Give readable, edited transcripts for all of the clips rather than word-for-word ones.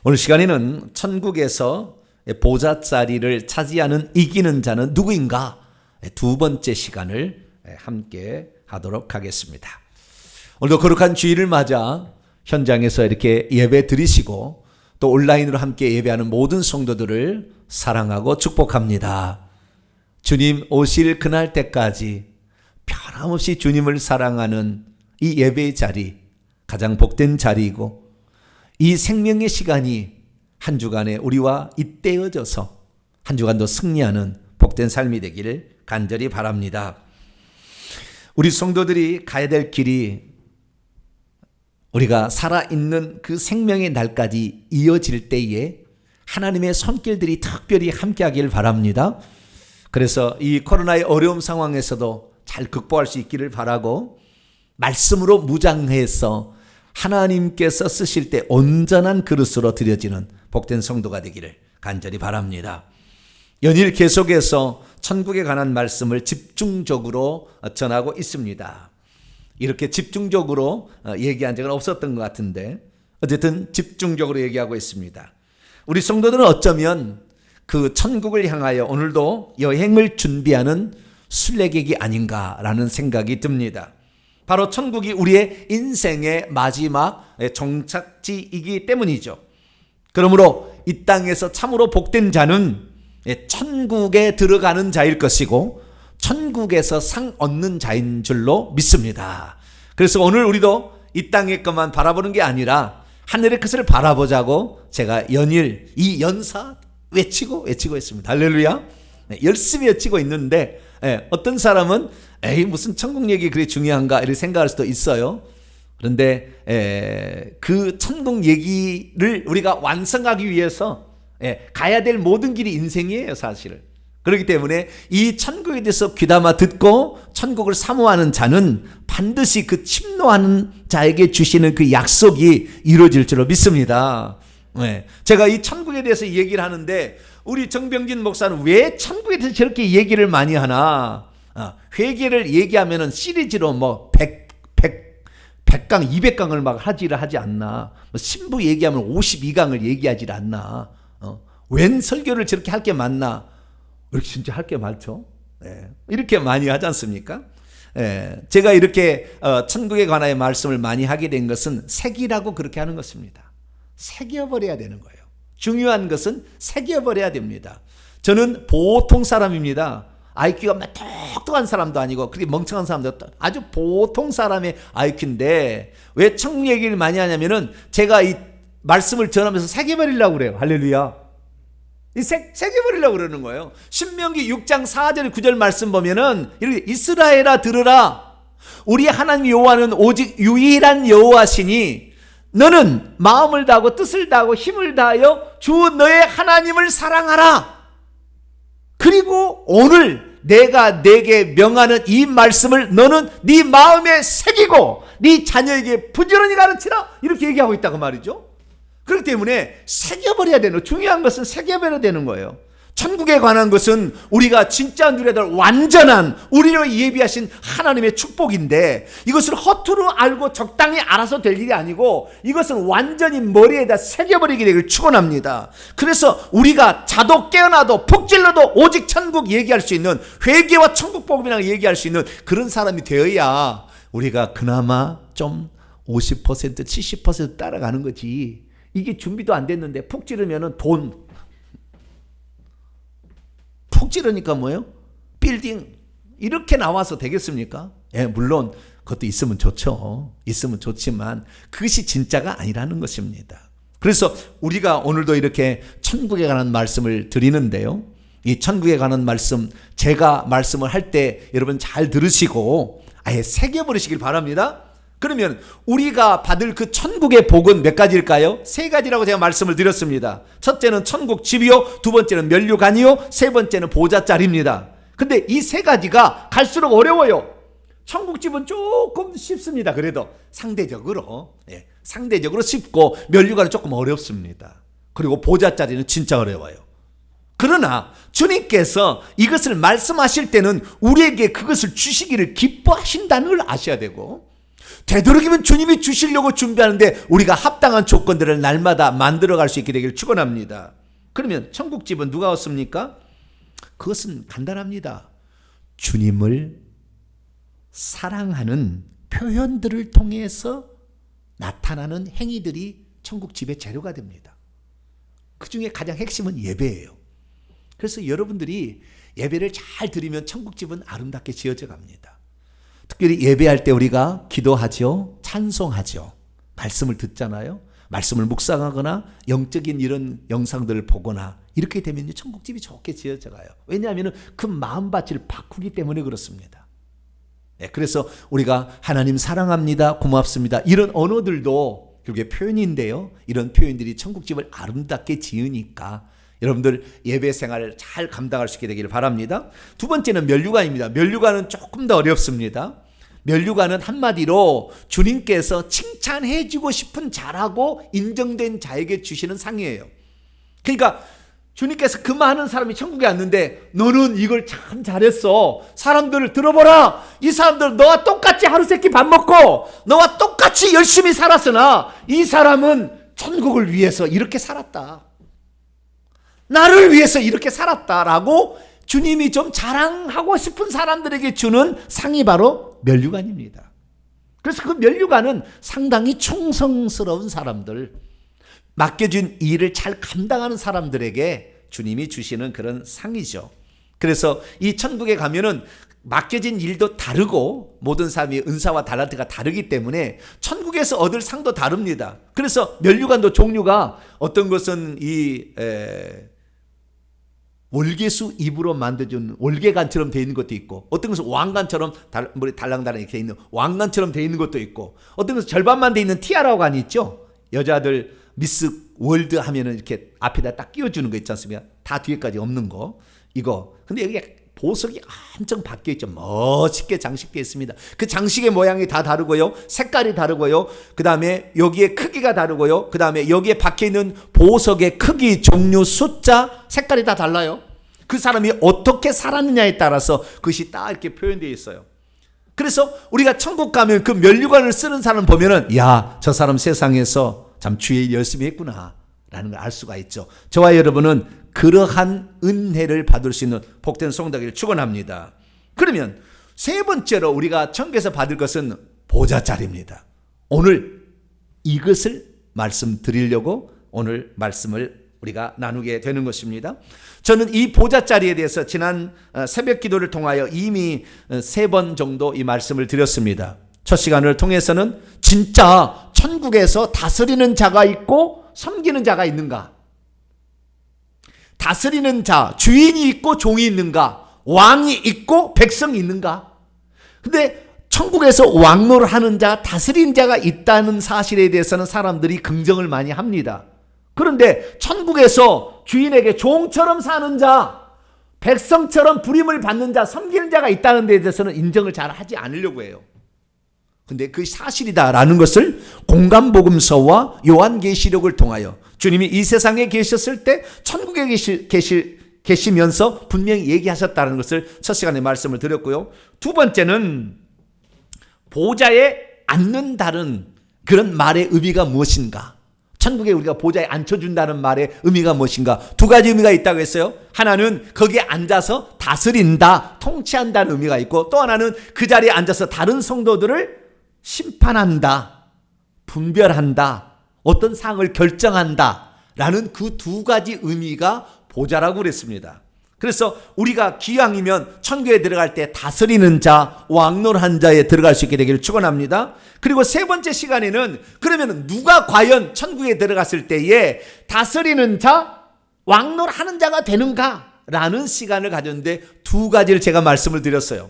오늘 시간에는 천국에서 보좌 자리를 차지하는 이기는 자는 누구인가? 두 번째 시간을 함께 하도록 하겠습니다. 오늘도 거룩한 주일을 맞아 현장에서 이렇게 예배 드리시고 또 온라인으로 함께 예배하는 모든 성도들을 사랑하고 축복합니다. 주님 오실 그날 때까지 변함없이 주님을 사랑하는 이 예배의 자리, 가장 복된 자리이고 이 생명의 시간이 한 주간에 우리와 잇대어져서 한 주간도 승리하는 복된 삶이 되기를 간절히 바랍니다. 우리 성도들이 가야 될 길이 우리가 살아있는 그 생명의 날까지 이어질 때에 하나님의 손길들이 특별히 함께하길 바랍니다. 그래서 이 코로나의 어려움 상황에서도 잘 극복할 수 있기를 바라고 말씀으로 무장해서 하나님께서 쓰실 때 온전한 그릇으로 드려지는 복된 성도가 되기를 간절히 바랍니다. 연일 계속해서 천국에 관한 말씀을 집중적으로 전하고 있습니다. 이렇게 집중적으로 얘기한 적은 없었던 것 같은데 어쨌든 집중적으로 얘기하고 있습니다. 우리 성도들은 어쩌면 그 천국을 향하여 오늘도 여행을 준비하는 순례객이 아닌가라는 생각이 듭니다. 바로 천국이 우리의 인생의 마지막 정착지이기 때문이죠. 그러므로 이 땅에서 참으로 복된 자는 천국에 들어가는 자일 것이고 천국에서 상 얻는 자인 줄로 믿습니다. 그래서 오늘 우리도 이 땅의 것만 바라보는 게 아니라 하늘의 것을 바라보자고 제가 연일 이 연사 외치고 있습니다. 할렐루야. 열심히 외치고 있는데 어떤 사람은 에이 무슨 천국 얘기 그리 중요한가 이렇게 생각할 수도 있어요. 그런데 그 천국 얘기를 우리가 완성하기 위해서 가야 될 모든 길이 인생이에요, 사실은. 그렇기 때문에 이 천국에 대해서 귀담아 듣고 천국을 사모하는 자는 반드시 그 침노하는 자에게 주시는 그 약속이 이루어질 줄로 믿습니다. 제가 이 천국에 대해서 얘기를 하는데 우리 정병진 목사는 왜 천국에 대해서 저렇게 얘기를 많이 하나? 회개를 얘기하면은 시리즈로 뭐 100강, 200강을 막 하지 않나? 신부 얘기하면 52강을 얘기하지 않나? 웬 설교를 저렇게 할 게 많나? 이렇게 진짜 할 게 많죠. 이렇게 많이 하지 않습니까? 제가 이렇게 천국에 관하여 말씀을 많이 하게 된 것은 새기라고 그렇게 하는 것입니다. 새겨버려야 되는 거예요. 중요한 것은 새겨버려야 됩니다. 저는 보통 사람입니다. IQ가 똑똑한 사람도 아니고 그렇게 멍청한 사람도 아주 보통 사람의 IQ인데 왜 천국 얘기를 많이 하냐면은 제가 이 말씀을 전하면서 새겨버리려고 그래요. 할렐루야. 새겨버리려고 그러는 거예요. 신명기 6장 4절 9절 말씀 보면은 이렇게 이스라엘아 들으라. 우리 하나님 여호와는 오직 유일한 여호와시니 너는 마음을 다하고 뜻을 다하고 힘을 다하여 주 너의 하나님을 사랑하라. 그리고 오늘 내가 내게 명하는 이 말씀을 너는 네 마음에 새기고 네 자녀에게 부지런히 가르치라. 이렇게 얘기하고 있다고 말이죠. 그렇기 때문에 새겨버려야 되는, 중요한 것은 새겨버려야 되는 거예요. 천국에 관한 것은 우리가 진짜 누려야 될 완전한 우리를 예비하신 하나님의 축복인데 이것을 허투루 알고 적당히 알아서 될 일이 아니고 이것은 완전히 머리에다 새겨버리게 되길 축원합니다. 그래서 우리가 자도 깨어나도 푹 찔러도 오직 천국 얘기할 수 있는 회개와 천국 복음이라고 얘기할 수 있는 그런 사람이 되어야 우리가 그나마 좀 50% 70% 따라가는 거지. 이게 준비도 안 됐는데 푹 찌르면은 푹 찌르니까 뭐예요? 빌딩 이렇게 나와서 되겠습니까? 물론 그것도 있으면 좋죠. 있으면 좋지만 그것이 진짜가 아니라는 것입니다. 그래서 우리가 오늘도 이렇게 천국에 관한 말씀을 드리는데요. 이 천국에 관한 말씀 제가 말씀을 할 때 여러분 잘 들으시고 아예 새겨버리시길 바랍니다. 그러면 우리가 받을 그 천국의 복은 몇 가지일까요? 세 가지라고 제가 말씀을 드렸습니다. 첫째는 천국 집이요, 두 번째는 면류관이요, 세 번째는 보좌자리입니다. 근데 이 세 가지가 갈수록 어려워요. 천국 집은 조금 쉽습니다. 그래도 상대적으로 쉽고 면류관은 조금 어렵습니다. 그리고 보좌자리는 진짜 어려워요. 그러나 주님께서 이것을 말씀하실 때는 우리에게 그것을 주시기를 기뻐하신다는 걸 아셔야 되고 되도록이면 주님이 주시려고 준비하는데 우리가 합당한 조건들을 날마다 만들어갈 수 있게 되기를 축원합니다. 그러면 천국집은 누가 얻습니까? 그것은 간단합니다. 주님을 사랑하는 표현들을 통해서 나타나는 행위들이 천국집의 재료가 됩니다. 그 중에 가장 핵심은 예배예요. 그래서 여러분들이 예배를 잘 드리면 천국집은 아름답게 지어져 갑니다. 특별히 예배할 때 우리가 기도하죠. 찬송하죠. 말씀을 듣잖아요. 말씀을 묵상하거나 영적인 이런 영상들을 보거나 이렇게 되면 천국집이 좋게 지어져 가요. 왜냐하면 그 마음밭을 바꾸기 때문에 그렇습니다. 네, 그래서 우리가 하나님 사랑합니다, 고맙습니다, 이런 언어들도 결국에 표현인데요. 이런 표현들이 천국집을 아름답게 지으니까 여러분들 예배 생활을 잘 감당할 수 있게 되기를 바랍니다. 두 번째는 면류관입니다. 면류관은 조금 더 어렵습니다. 면류관은 한마디로 주님께서 칭찬해 주고 싶은 자라고 인정된 자에게 주시는 상이에요. 그러니까 주님께서 그 많은 사람이 천국에 왔는데 너는 이걸 참 잘했어. 사람들을 들어보라. 이 사람들 너와 똑같이 하루 세끼 밥 먹고 너와 똑같이 열심히 살았으나 이 사람은 천국을 위해서 이렇게 살았다. 나를 위해서 이렇게 살았다라고 주님이 좀 자랑하고 싶은 사람들에게 주는 상이 바로 면류관입니다. 그래서 그 면류관은 상당히 충성스러운 사람들, 맡겨진 일을 잘 감당하는 사람들에게 주님이 주시는 그런 상이죠. 그래서 이 천국에 가면은 맡겨진 일도 다르고 모든 사람이 은사와 달란트가 다르기 때문에 천국에서 얻을 상도 다릅니다. 그래서 면류관도 종류가 어떤 것은 월계수 잎으로 만들어준 월계관처럼 되어 있는 것도 있고, 어떤 것은 왕관처럼 머리 달랑달랑 되어 있는 왕관처럼 되어 있는 것도 있고, 어떤 것은 절반만 되어 있는 티아라관이 있죠. 여자들 미스 월드 하면은 이렇게 앞에다 딱 끼워주는 거 있지 않습니까? 다 뒤에까지 없는 거. 이거. 근데 여기에 보석이 엄청 박혀 있죠. 멋있게 장식되어 있습니다. 그 장식의 모양이 다 다르고요. 색깔이 다르고요. 그 다음에 여기에 크기가 다르고요. 그 다음에 여기에 박혀 있는 보석의 크기, 종류, 숫자, 색깔이 다 달라요. 그 사람이 어떻게 살았느냐에 따라서 그것이 딱 이렇게 표현되어 있어요. 그래서 우리가 천국 가면 그 면류관을 쓰는 사람 보면은, 야, 저 사람 세상에서 참 주의 일 열심히 했구나 라는 걸 알 수가 있죠. 저와 여러분은 그러한 은혜를 받을 수 있는 복된 성도기를 축원합니다. 그러면 세 번째로 우리가 천국에서 받을 것은 보좌자리입니다. 오늘 이것을 말씀드리려고 오늘 말씀을 우리가 나누게 되는 것입니다. 저는 이 보좌자리에 대해서 지난 새벽 기도를 통하여 이미 3번 정도 이 말씀을 드렸습니다. 첫 시간을 통해서는 진짜 천국에서 다스리는 자가 있고 섬기는 자가 있는가? 다스리는 자, 주인이 있고 종이 있는가? 왕이 있고 백성이 있는가? 근데 천국에서 왕노를 하는 자, 다스리는 자가 있다는 사실에 대해서는 사람들이 긍정을 많이 합니다. 그런데 천국에서 주인에게 종처럼 사는 자, 백성처럼 부림을 받는 자, 섬기는 자가 있다는 데 대해서는 인정을 잘 하지 않으려고 해요. 근데 그 사실이다라는 것을 공간복음서와 요한계시록을 통하여 주님이 이 세상에 계셨을 때 천국에 계시면서 분명히 얘기하셨다는 것을 첫 시간에 말씀을 드렸고요. 두 번째는 보좌에 앉는다는 그런 말의 의미가 무엇인가? 천국에 우리가 보좌에 앉혀준다는 말의 의미가 무엇인가? 두 가지 의미가 있다고 했어요. 하나는 거기에 앉아서 다스린다, 통치한다는 의미가 있고, 또 하나는 그 자리에 앉아서 다른 성도들을 심판한다, 분별한다, 어떤 사항을 결정한다 라는 그 두 가지 의미가 보좌라고 그랬습니다. 그래서 우리가 기왕이면 천국에 들어갈 때 다스리는 자, 왕노한 자에 들어갈 수 있게 되기를 축원합니다. 그리고 세 번째 시간에는 그러면 누가 과연 천국에 들어갔을 때에 다스리는 자, 왕노하는 자가 되는가 라는 시간을 가졌는데 두 가지를 제가 말씀을 드렸어요.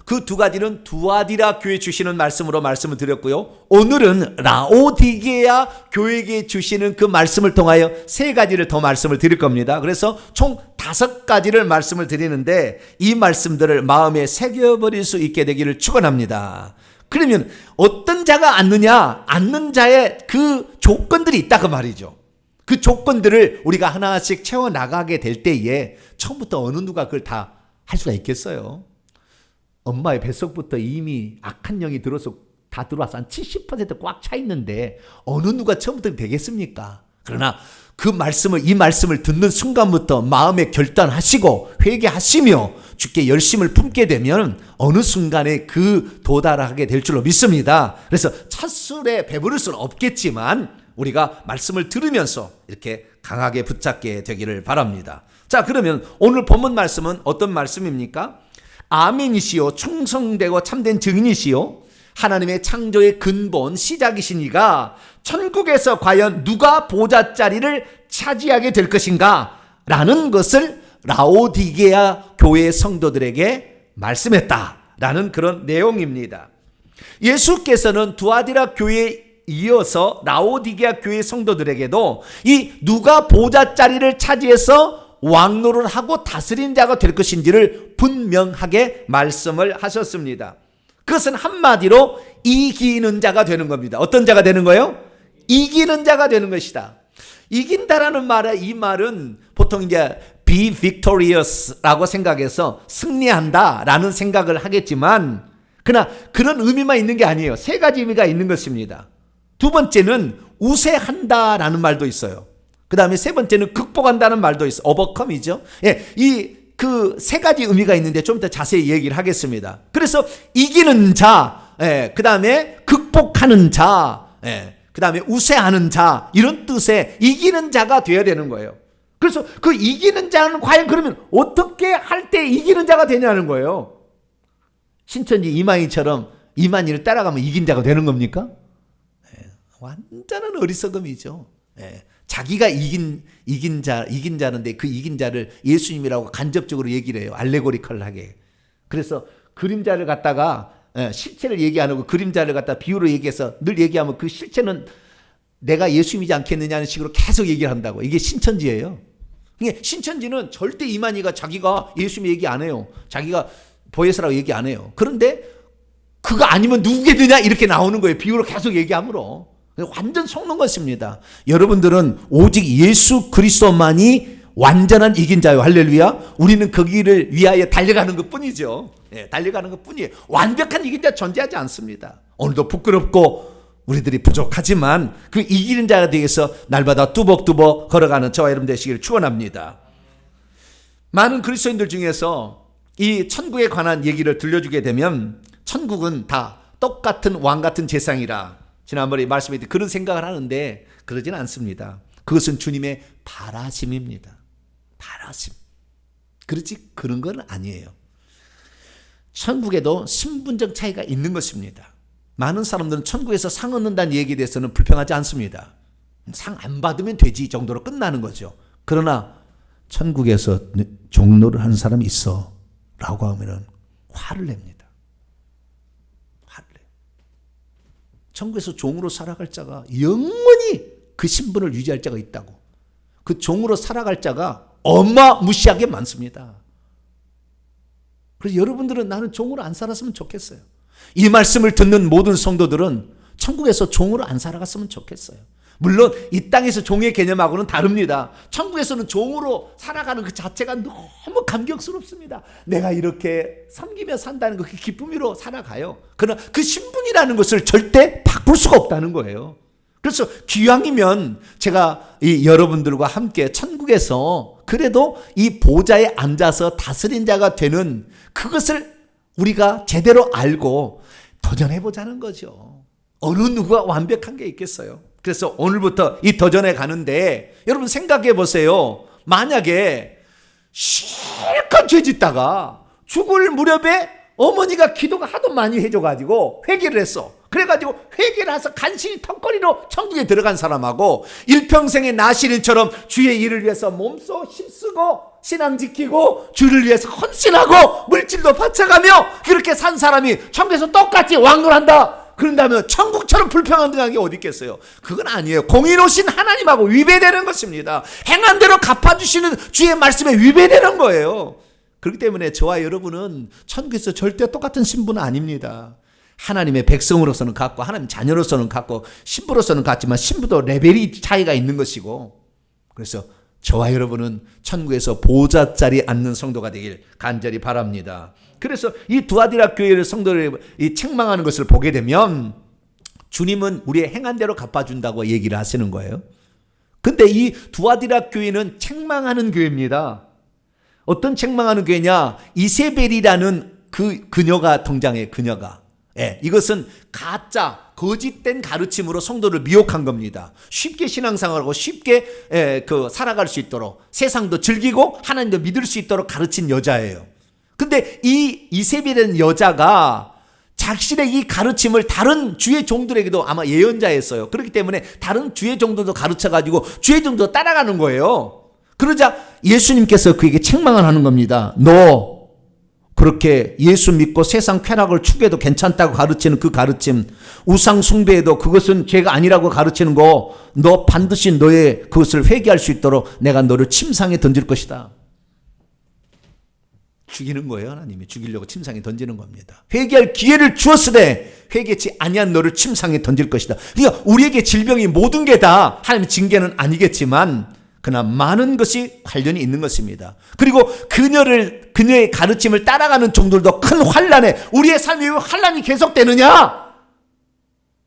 그 두 가지는 두아디라 교회 주시는 말씀으로 말씀을 드렸고요. 오늘은 라오디게아 교회에 주시는 그 말씀을 통하여 세 가지를 더 말씀을 드릴 겁니다. 그래서 총 5가지를 말씀을 드리는데 이 말씀들을 마음에 새겨버릴 수 있게 되기를 축원합니다. 그러면 어떤 자가 앉느냐? 앉는 자의 그 조건들이 있다 그 말이죠. 그 조건들을 우리가 하나씩 채워나가게 될 때에 처음부터 어느 누가 그걸 다 할 수가 있겠어요? 엄마의 뱃속부터 이미 악한 영이 들어서 다 들어와서 한 70% 꽉 차 있는데 어느 누가 처음부터 되겠습니까? 그러나 이 말씀을 듣는 순간부터 마음에 결단하시고 회개하시며 주께 열심을 품게 되면 어느 순간에 도달하게 될 줄로 믿습니다. 그래서 찻술에 배부를 수는 없겠지만 우리가 말씀을 들으면서 이렇게 강하게 붙잡게 되기를 바랍니다. 자, 그러면 오늘 본문 말씀은 어떤 말씀입니까? 아멘이시요 충성되고 참된 증인이시요 하나님의 창조의 근본 시작이신 이가 천국에서 과연 누가 보좌자리를 차지하게 될 것인가 라는 것을 라오디게아 교회 성도들에게 말씀했다라는 그런 내용입니다. 예수께서는 두아디라 교회에 이어서 라오디게아 교회 성도들에게도 이 누가 보좌자리를 차지해서 왕노를 하고 다스린 자가 될 것인지를 분명하게 말씀을 하셨습니다. 그것은 한마디로 이기는 자가 되는 겁니다. 어떤 자가 되는 거예요? 이기는 자가 되는 것이다. 이긴다라는 이 말은 보통 이제 be victorious라고 생각해서 승리한다라는 생각을 하겠지만 그러나 그런 의미만 있는 게 아니에요. 세 가지 의미가 있는 것입니다. 두 번째는 우세한다라는 말도 있어요. 그 다음에 세 번째는 극복한다는 말도 있어요. overcome이죠. 예, 그 세 가지 의미가 있는데 좀 더 자세히 얘기를 하겠습니다. 그래서 이기는 자, 그 다음에 극복하는 자, 그 다음에 우세하는 자, 이런 뜻의 이기는 자가 되어야 되는 거예요. 그래서 그 이기는 자는 과연 그러면 어떻게 할 때 이기는 자가 되냐는 거예요. 신천지 이만희처럼 이만희를 따라가면 이긴 자가 되는 겁니까? 완전한 어리석음이죠. 자기가 이긴 자는데 그 이긴 자를 예수님이라고 간접적으로 얘기를 해요. 알레고리컬하게. 그래서 그림자를 갖다가 실체를 얘기 안 하고 그림자를 갖다 비유로 얘기해서 늘 얘기하면 그 실체는 내가 예수님이지 않겠느냐는 식으로 계속 얘기를 한다고. 이게 신천지예요. 신천지는 절대 이만희가 자기가 예수님 얘기 안 해요. 자기가 보혜사라고 얘기 안 해요. 그런데 그거 아니면 누구겠느냐 이렇게 나오는 거예요. 비유로 계속 얘기함으로. 완전 속는 것입니다. 여러분들은 오직 예수 그리스도만이 완전한 이긴 자요. 할렐루야. 우리는 그 길을 위하여 달려가는 것 뿐이죠. 달려가는 것 뿐이에요. 완벽한 이긴 자 존재하지 않습니다. 오늘도 부끄럽고 우리들이 부족하지만 그 이기는 자가 되어서 날마다 뚜벅뚜벅 걸어가는 저와 여러분 되시기를 축원합니다. 많은 그리스도인들 중에서 이 천국에 관한 얘기를 들려주게 되면 천국은 다 똑같은 왕 같은 세상이라 지난번에 말씀했듯이 그런 생각을 하는데 그러진 않습니다. 그것은 주님의 바라심입니다. 바라심. 그렇지 그런 건 아니에요. 천국에도 신분적 차이가 있는 것입니다. 많은 사람들은 천국에서 상 얻는다는 얘기에 대해서는 불평하지 않습니다. 상 안 받으면 되지 정도로 끝나는 거죠. 그러나 천국에서 종로를 하는 사람이 있어 라고 하면은 화를 냅니다. 화를 내요. 천국에서 종으로 살아갈 자가 영원히 그 신분을 유지할 자가 있다고. 그 종으로 살아갈 자가 어마무시하게 많습니다. 그래서 여러분들은 나는 종으로 안 살았으면 좋겠어요. 이 말씀을 듣는 모든 성도들은 천국에서 종으로 안 살아갔으면 좋겠어요. 물론 이 땅에서 종의 개념하고는 다릅니다. 천국에서는 종으로 살아가는 그 자체가 너무 감격스럽습니다. 내가 이렇게 섬기며 산다는 그 기쁨으로 살아가요. 그러나 그 신분이라는 것을 절대 바꿀 수가 없다는 거예요. 그래서 기왕이면 제가 이 여러분들과 함께 천국에서 그래도 이 보좌에 앉아서 다스린 자가 되는 그것을 우리가 제대로 알고 도전해보자는 거죠. 어느 누가 완벽한 게 있겠어요. 그래서 오늘부터 이 도전에 가는데 여러분 생각해 보세요. 만약에 실컷 죄 짓다가 죽을 무렵에 어머니가 기도가 하도 많이 해줘가지고 회개를 했어. 그래가지고 회개를 해서 간신히 턱걸이로 천국에 들어간 사람하고 일평생의 나시린처럼 주의 일을 위해서 몸소 힘쓰고 신앙 지키고 주를 위해서 헌신하고 물질도 바쳐가며 그렇게 산 사람이 천국에서 똑같이 왕노한다. 그런다면 천국처럼 불평한 게 어디 있겠어요? 그건 아니에요. 공의로우신 하나님하고 위배되는 것입니다. 행한 대로 갚아주시는 주의 말씀에 위배되는 거예요. 그렇기 때문에 저와 여러분은 천국에서 절대 똑같은 신분은 아닙니다. 하나님의 백성으로서는 같고 하나님 자녀로서는 같고 신부로서는 같지만 신부도 레벨이 차이가 있는 것이고 그래서 저와 여러분은 천국에서 보좌자리에 앉는 성도가 되길 간절히 바랍니다. 그래서 이 두아디라 교회를 성도들이 책망하는 것을 보게 되면 주님은 우리의 행한 대로 갚아준다고 얘기를 하시는 거예요. 근데 이 두아디라 교회는 책망하는 교회입니다. 어떤 책망하는 교회냐? 이세벨이라는 그녀가 등장해요. 그녀가. 예, 이것은 가짜 거짓된 가르침으로 성도를 미혹한 겁니다. 쉽게 신앙생활하고 쉽게 살아갈 수 있도록, 세상도 즐기고 하나님도 믿을 수 있도록 가르친 여자예요. 근데 이 이세벨이라는 여자가 자신의 이 가르침을 다른 주의 종들에게도 아마 예언자였어요. 그렇기 때문에 다른 주의 종들도 가르쳐가지고 주의 종도 따라가는 거예요. 그러자 예수님께서 그에게 책망을 하는 겁니다. 너 그렇게 예수 믿고 세상 쾌락을 추구해도 괜찮다고 가르치는 그 가르침, 우상 숭배해도 그것은 죄가 아니라고 가르치는 거, 너 반드시 너의 그것을 회개할 수 있도록 내가 너를 침상에 던질 것이다. 죽이는 거예요. 하나님이 죽이려고 침상에 던지는 겁니다. 회개할 기회를 주었으되 회개치 아니한 너를 침상에 던질 것이다. 그러니까 우리에게 질병이 모든 게 다 하나님의 징계는 아니겠지만 그러나 많은 것이 관련이 있는 것입니다. 그리고 그녀의 가르침을 따라가는 종들도 큰 환난에, 우리의 삶이 왜 환난이 계속되느냐?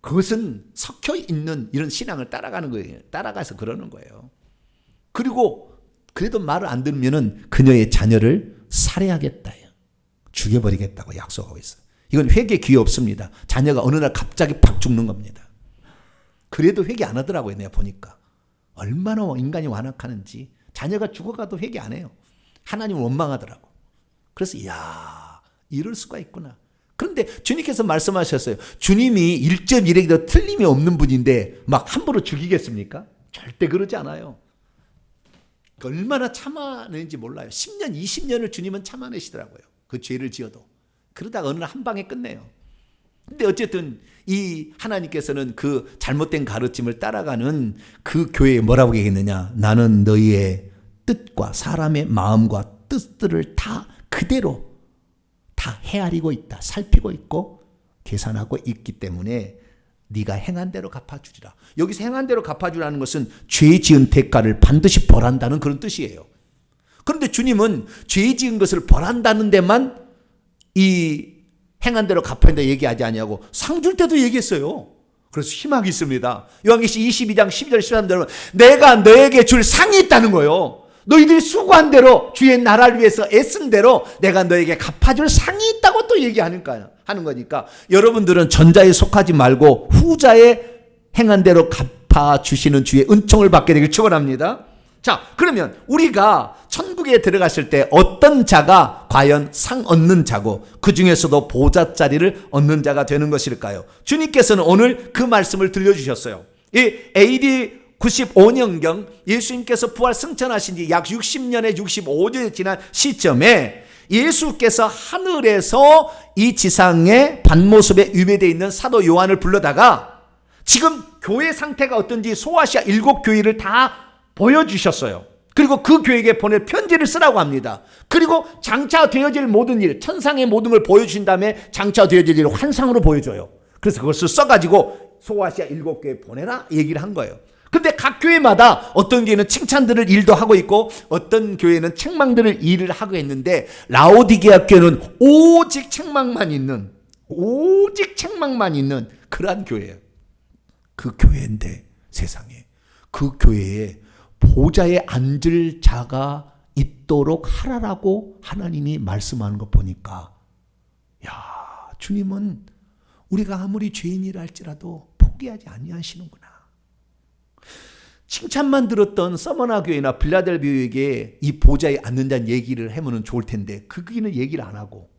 그것은 섞여 있는 이런 신앙을 따라가는 거예요. 따라가서 그러는 거예요. 그리고 그래도 말을 안 들으면은 그녀의 자녀를 살해하겠다, 죽여버리겠다고 약속하고 있어요. 이건 회개 기회 없습니다. 자녀가 어느 날 갑자기 팍 죽는 겁니다. 그래도 회개 안 하더라고요. 내가 보니까 얼마나 인간이 완악하는지. 자녀가 죽어가도 회개 안 해요. 하나님을 원망하더라고. 그래서 이야, 이럴 수가 있구나. 그런데 주님께서 말씀하셨어요. 주님이 1.1에도 틀림이 없는 분인데 막 함부로 죽이겠습니까? 절대 그러지 않아요. 얼마나 참아내는지 몰라요. 10년, 20년을 주님은 참아내시더라고요. 그 죄를 지어도. 그러다가 어느 날 한 방에 끝내요. 근데 어쨌든 이 하나님께서는 그 잘못된 가르침을 따라가는 그 교회에 뭐라고 얘기했느냐? 나는 너희의 뜻과 사람의 마음과 뜻들을 다 그대로 다 헤아리고 있다. 살피고 있고 계산하고 있기 때문에 네가 행한 대로 갚아주리라. 여기서 행한 대로 갚아주라는 것은 죄 지은 대가를 반드시 벌한다는 그런 뜻이에요. 그런데 주님은 죄 지은 것을 벌한다는 데만 이 행한 대로 갚아야 된다 얘기하지 아니하고 상 줄 때도 얘기했어요. 그래서 희망이 있습니다. 요한계시 22장 12절 13절은 내가 너에게 줄 상이 있다는 거예요. 너희들이 수고한 대로 주의 나라를 위해서 애쓴 대로 내가 너에게 갚아줄 상이 있다고 또 얘기하는 거니까 여러분들은 전자에 속하지 말고 후자에 행한 대로 갚아주시는 주의 은총을 받게 되길 축원합니다. 자, 그러면 우리가 천국에 들어갔을 때 어떤 자가 과연 상 얻는 자고 그 중에서도 보좌 자리를 얻는 자가 되는 것일까요? 주님께서는 오늘 그 말씀을 들려주셨어요. 이 AD 95년경 예수님께서 부활 승천하신 지 약 60년에 65년이 지난 시점에 예수께서 하늘에서 이 지상의 반모습에 위배되어 있는 사도 요한을 불러다가 지금 교회 상태가 어떤지 소아시아 7교회를 다 보여주셨어요. 그리고 그 교회에게 보낼 편지를 쓰라고 합니다. 그리고 장차되어질 모든 일, 천상의 모든 걸 보여주신 다음에 장차되어질 일을 환상으로 보여줘요. 그래서 그것을 써가지고 소아시아 7교회에 보내라 얘기를 한 거예요. 근데 각 교회마다 어떤 교회는 칭찬들을 일도 하고 있고 어떤 교회는 책망들을 일을 하고 있는데 라오디게아 교회는 오직 책망만 있는 그러한 교회예요. 그 교회인데 세상에 그 교회에 보좌에 앉을 자가 있도록 하라라고 하나님이 말씀하는 거 보니까 야, 주님은 우리가 아무리 죄인이라 할지라도 포기하지 아니하시는구나. 칭찬만 들었던 서머나 교회나 빌라델비아에게 이 보좌에 앉는다는 얘기를 하면 좋을 텐데 거기는 얘기를 안 하고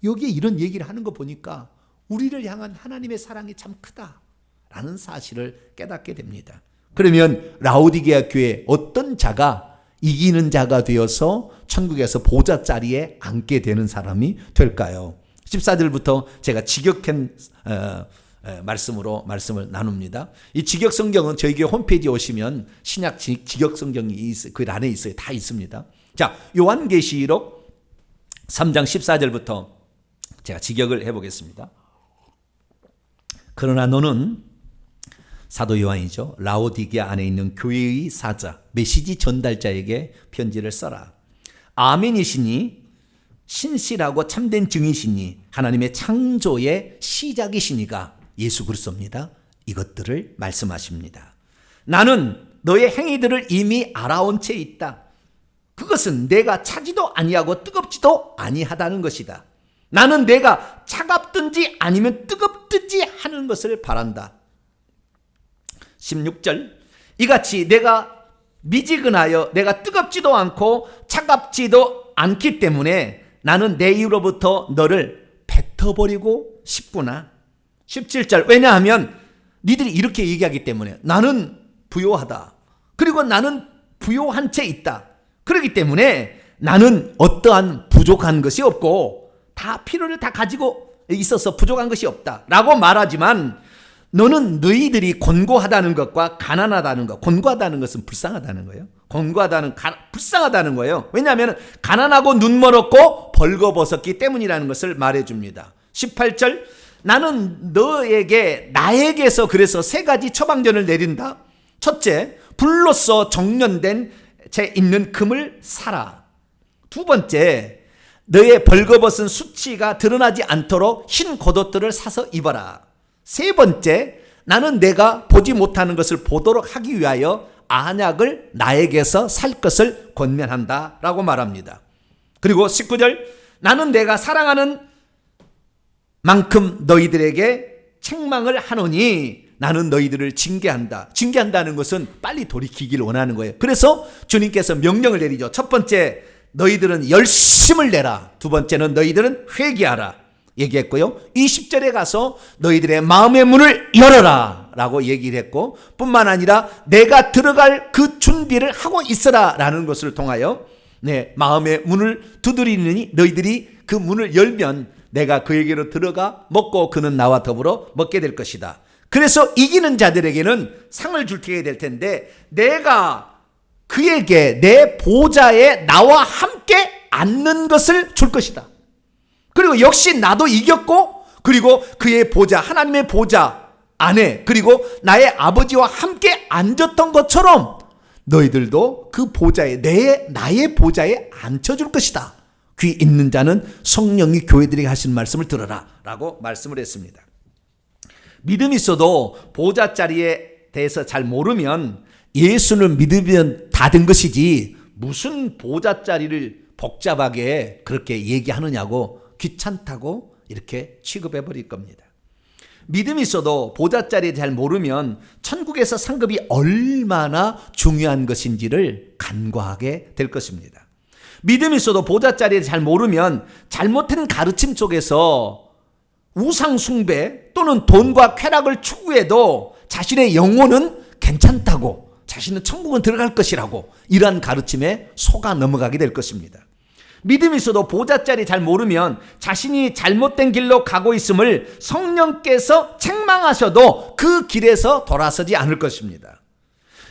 여기에 이런 얘기를 하는 거 보니까 우리를 향한 하나님의 사랑이 참 크다라는 사실을 깨닫게 됩니다. 그러면 라오디게아 교회 어떤 자가 이기는 자가 되어서 천국에서 보좌 자리에 앉게 되는 사람이 될까요? 14절부터 제가 직역한 말씀으로 말씀을 나눕니다. 이 직역 성경은 저희 교회 홈페이지에 오시면 신약 직역 성경이 그 안에 있어요. 다 있습니다. 자, 요한계시록 3장 14절부터 제가 직역을 해보겠습니다. 그러나 너는 사도 요한이죠. 라오디게아 안에 있는 교회의 사자, 메시지 전달자에게 편지를 써라. 아멘이시니 신실하고 참된 증이시니 하나님의 창조의 시작이시니가 예수 그리스도입니다. 이것들을 말씀하십니다. 나는 너의 행위들을 이미 알아온 채 있다. 그것은 내가 차지도 아니하고 뜨겁지도 아니하다는 것이다. 나는 내가 차갑든지 아니면 뜨겁든지 하는 것을 바란다. 16절 이같이 내가 미지근하여 내가 뜨겁지도 않고 차갑지도 않기 때문에 나는 내 입으로부터 너를 뱉어버리고 싶구나. 17절 왜냐하면 니들이 이렇게 얘기하기 때문에 나는 부요하다. 그리고 나는 부요한 채 있다. 그렇기 때문에 나는 어떠한 부족한 것이 없고 다 필요를 다 가지고 있어서 부족한 것이 없다 라고 말하지만 너는 너희들이 곤고하다는 것과 가난하다는 것, 곤고하다는 것은 불쌍하다는 거예요. 불쌍하다는 거예요. 왜냐하면 가난하고 눈멀었고 벌거벗었기 때문이라는 것을 말해줍니다. 18절 나는 나에게서 그래서 세 가지 처방전을 내린다. 첫째, 불로써 정련된 채 있는 금을 사라. 두 번째, 너의 벌거벗은 수치가 드러나지 않도록 흰 겉옷들을 사서 입어라. 세 번째, 나는 내가 보지 못하는 것을 보도록 하기 위하여 안약을 나에게서 살 것을 권면한다 라고 말합니다. 그리고 19절 나는 내가 사랑하는 만큼 너희들에게 책망을 하노니 나는 너희들을 징계한다. 징계한다는 것은 빨리 돌이키기를 원하는 거예요. 그래서 주님께서 명령을 내리죠. 첫 번째, 너희들은 열심을 내라. 두 번째는 너희들은 회개하라 얘기했고요. 20절에 가서 너희들의 마음의 문을 열어라 라고 얘기를 했고 뿐만 아니라 내가 들어갈 그 준비를 하고 있어라 라는 것을 통하여 마음의 문을 두드리느니 너희들이 그 문을 열면 내가 그에게로 들어가 먹고 그는 나와 더불어 먹게 될 것이다. 그래서 이기는 자들에게는 상을 줄게 될 텐데 내가 그에게 내 보좌에 나와 함께 앉는 것을 줄 것이다. 그리고 역시 나도 이겼고 그리고 그의 보좌 하나님의 보좌 안에 그리고 나의 아버지와 함께 앉았던 것처럼 너희들도 그 보좌에 나의 보좌에 앉혀줄 것이다. 귀 있는 자는 성령이 교회들에게 하시는 말씀을 들어라 라고 말씀을 했습니다. 믿음이 있어도 보좌 자리에 대해서 잘 모르면 예수를 믿으면 다 된 것이지 무슨 보좌 자리를 복잡하게 그렇게 얘기하느냐고 귀찮다고 이렇게 취급해 버릴 겁니다. 믿음이 있어도 보좌 자리에 잘 모르면 천국에서 상급이 얼마나 중요한 것인지를 간과하게 될 것입니다. 믿음이 있어도 보좌 자리에 잘 모르면 잘못된 가르침 속에서 우상 숭배 또는 돈과 쾌락을 추구해도 자신의 영혼은 괜찮다고 자신은 천국은 들어갈 것이라고 이러한 가르침에 속아 넘어가게 될 것입니다. 믿음이 있어도 보좌 자리 잘 모르면 자신이 잘못된 길로 가고 있음을 성령께서 책망하셔도 그 길에서 돌아서지 않을 것입니다.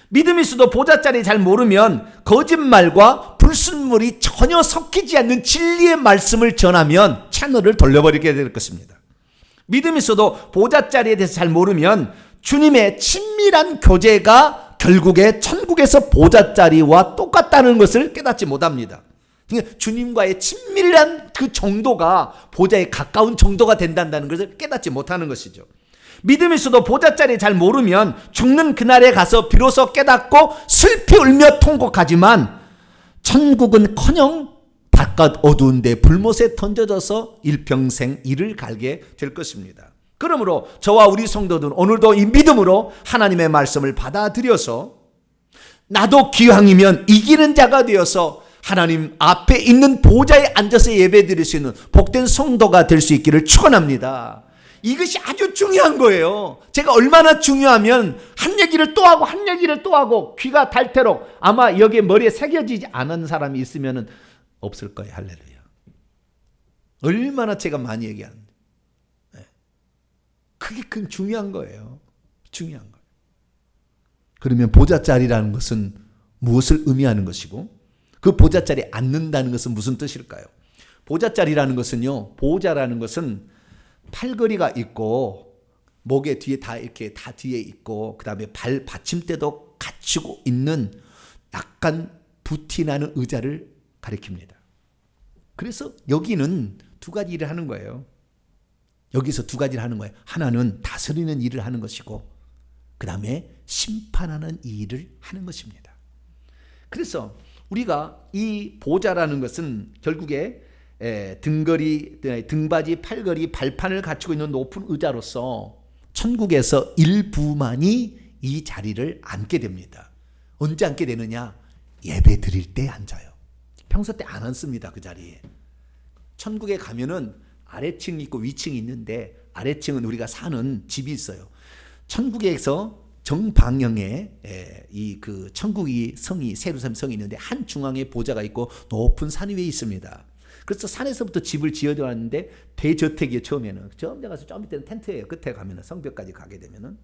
믿음이 있어도 보좌 자리 잘 모르면 거짓말과 불순물이 전혀 섞이지 않는 진리의 말씀을 전하면 채널을 돌려버리게 될 것입니다. 믿음이 있어도 보좌 자리에 대해서 잘 모르면 주님의 친밀한 교제가 결국에 천국에서 보좌 자리와 똑같다는 것을 깨닫지 못합니다. 그러니까 주님과의 친밀한 그 정도가 보좌에 가까운 정도가 된다는 것을 깨닫지 못하는 것이죠. 믿음이 있어도 보좌 자리 잘 모르면 죽는 그날에 가서 비로소 깨닫고 슬피 울며 통곡하지만 천국은커녕 바깥 어두운 데 불못에 던져져서 일평생 이를 갈게 될 것입니다. 그러므로 저와 우리 성도들은 오늘도 이 믿음으로 하나님의 말씀을 받아들여서 나도 기왕이면 이기는 자가 되어서 하나님 앞에 있는 보좌에 앉아서 예배드릴 수 있는 복된 성도가 될 수 있기를 축원합니다. 이것이 아주 중요한 거예요. 제가 얼마나 중요하면 한 얘기를 또 하고 한 얘기를 또 하고 귀가 닳도록 아마 여기에 머리에 새겨지지 않은 사람이 있으면 없을 거예요. 할렐루야. 얼마나 제가 많이 얘기하는데. 그게 큰 중요한 거예요. 중요한 거예요. 그러면 보좌 자리라는 것은 무엇을 의미하는 것이고 그 보좌 자리에 앉는다는 것은 무슨 뜻일까요? 보좌 자리라는 것은요. 보좌라는 것은 팔걸이가 있고 목에 뒤에 다 이렇게 다 뒤에 있고 그다음에 발 받침대도 갖추고 있는 약간 부티나는 의자를 가리킵니다. 그래서 여기는 두 가지 일을 하는 거예요. 여기서 두 가지를 하는 거예요. 하나는 다스리는 일을 하는 것이고 그 다음에 심판하는 이 일을 하는 것입니다. 그래서 우리가 이 보좌라는 것은 결국에 등거리, 등받이, 팔걸이, 발판을 갖추고 있는 높은 의자로서 천국에서 일부만이 이 자리를 앉게 됩니다. 언제 앉게 되느냐? 예배 드릴 때 앉아요. 평소 때 안 앉습니다. 그 자리에. 천국에 가면은 아래층이 있고 위층이 있는데 아래층은 우리가 사는 집이 있어요. 천국에서 정방향에 이 그 천국이 성이 세루살렘 성이 있는데 한 중앙에 보좌가 있고 높은 산 위에 있습니다. 그래서 산에서부터 집을 지어져 왔는데 대저택이에요. 처음에는 처음 가서 좀 밑에는 텐트예요. 끝에 가면은 성벽까지 가게 되면은.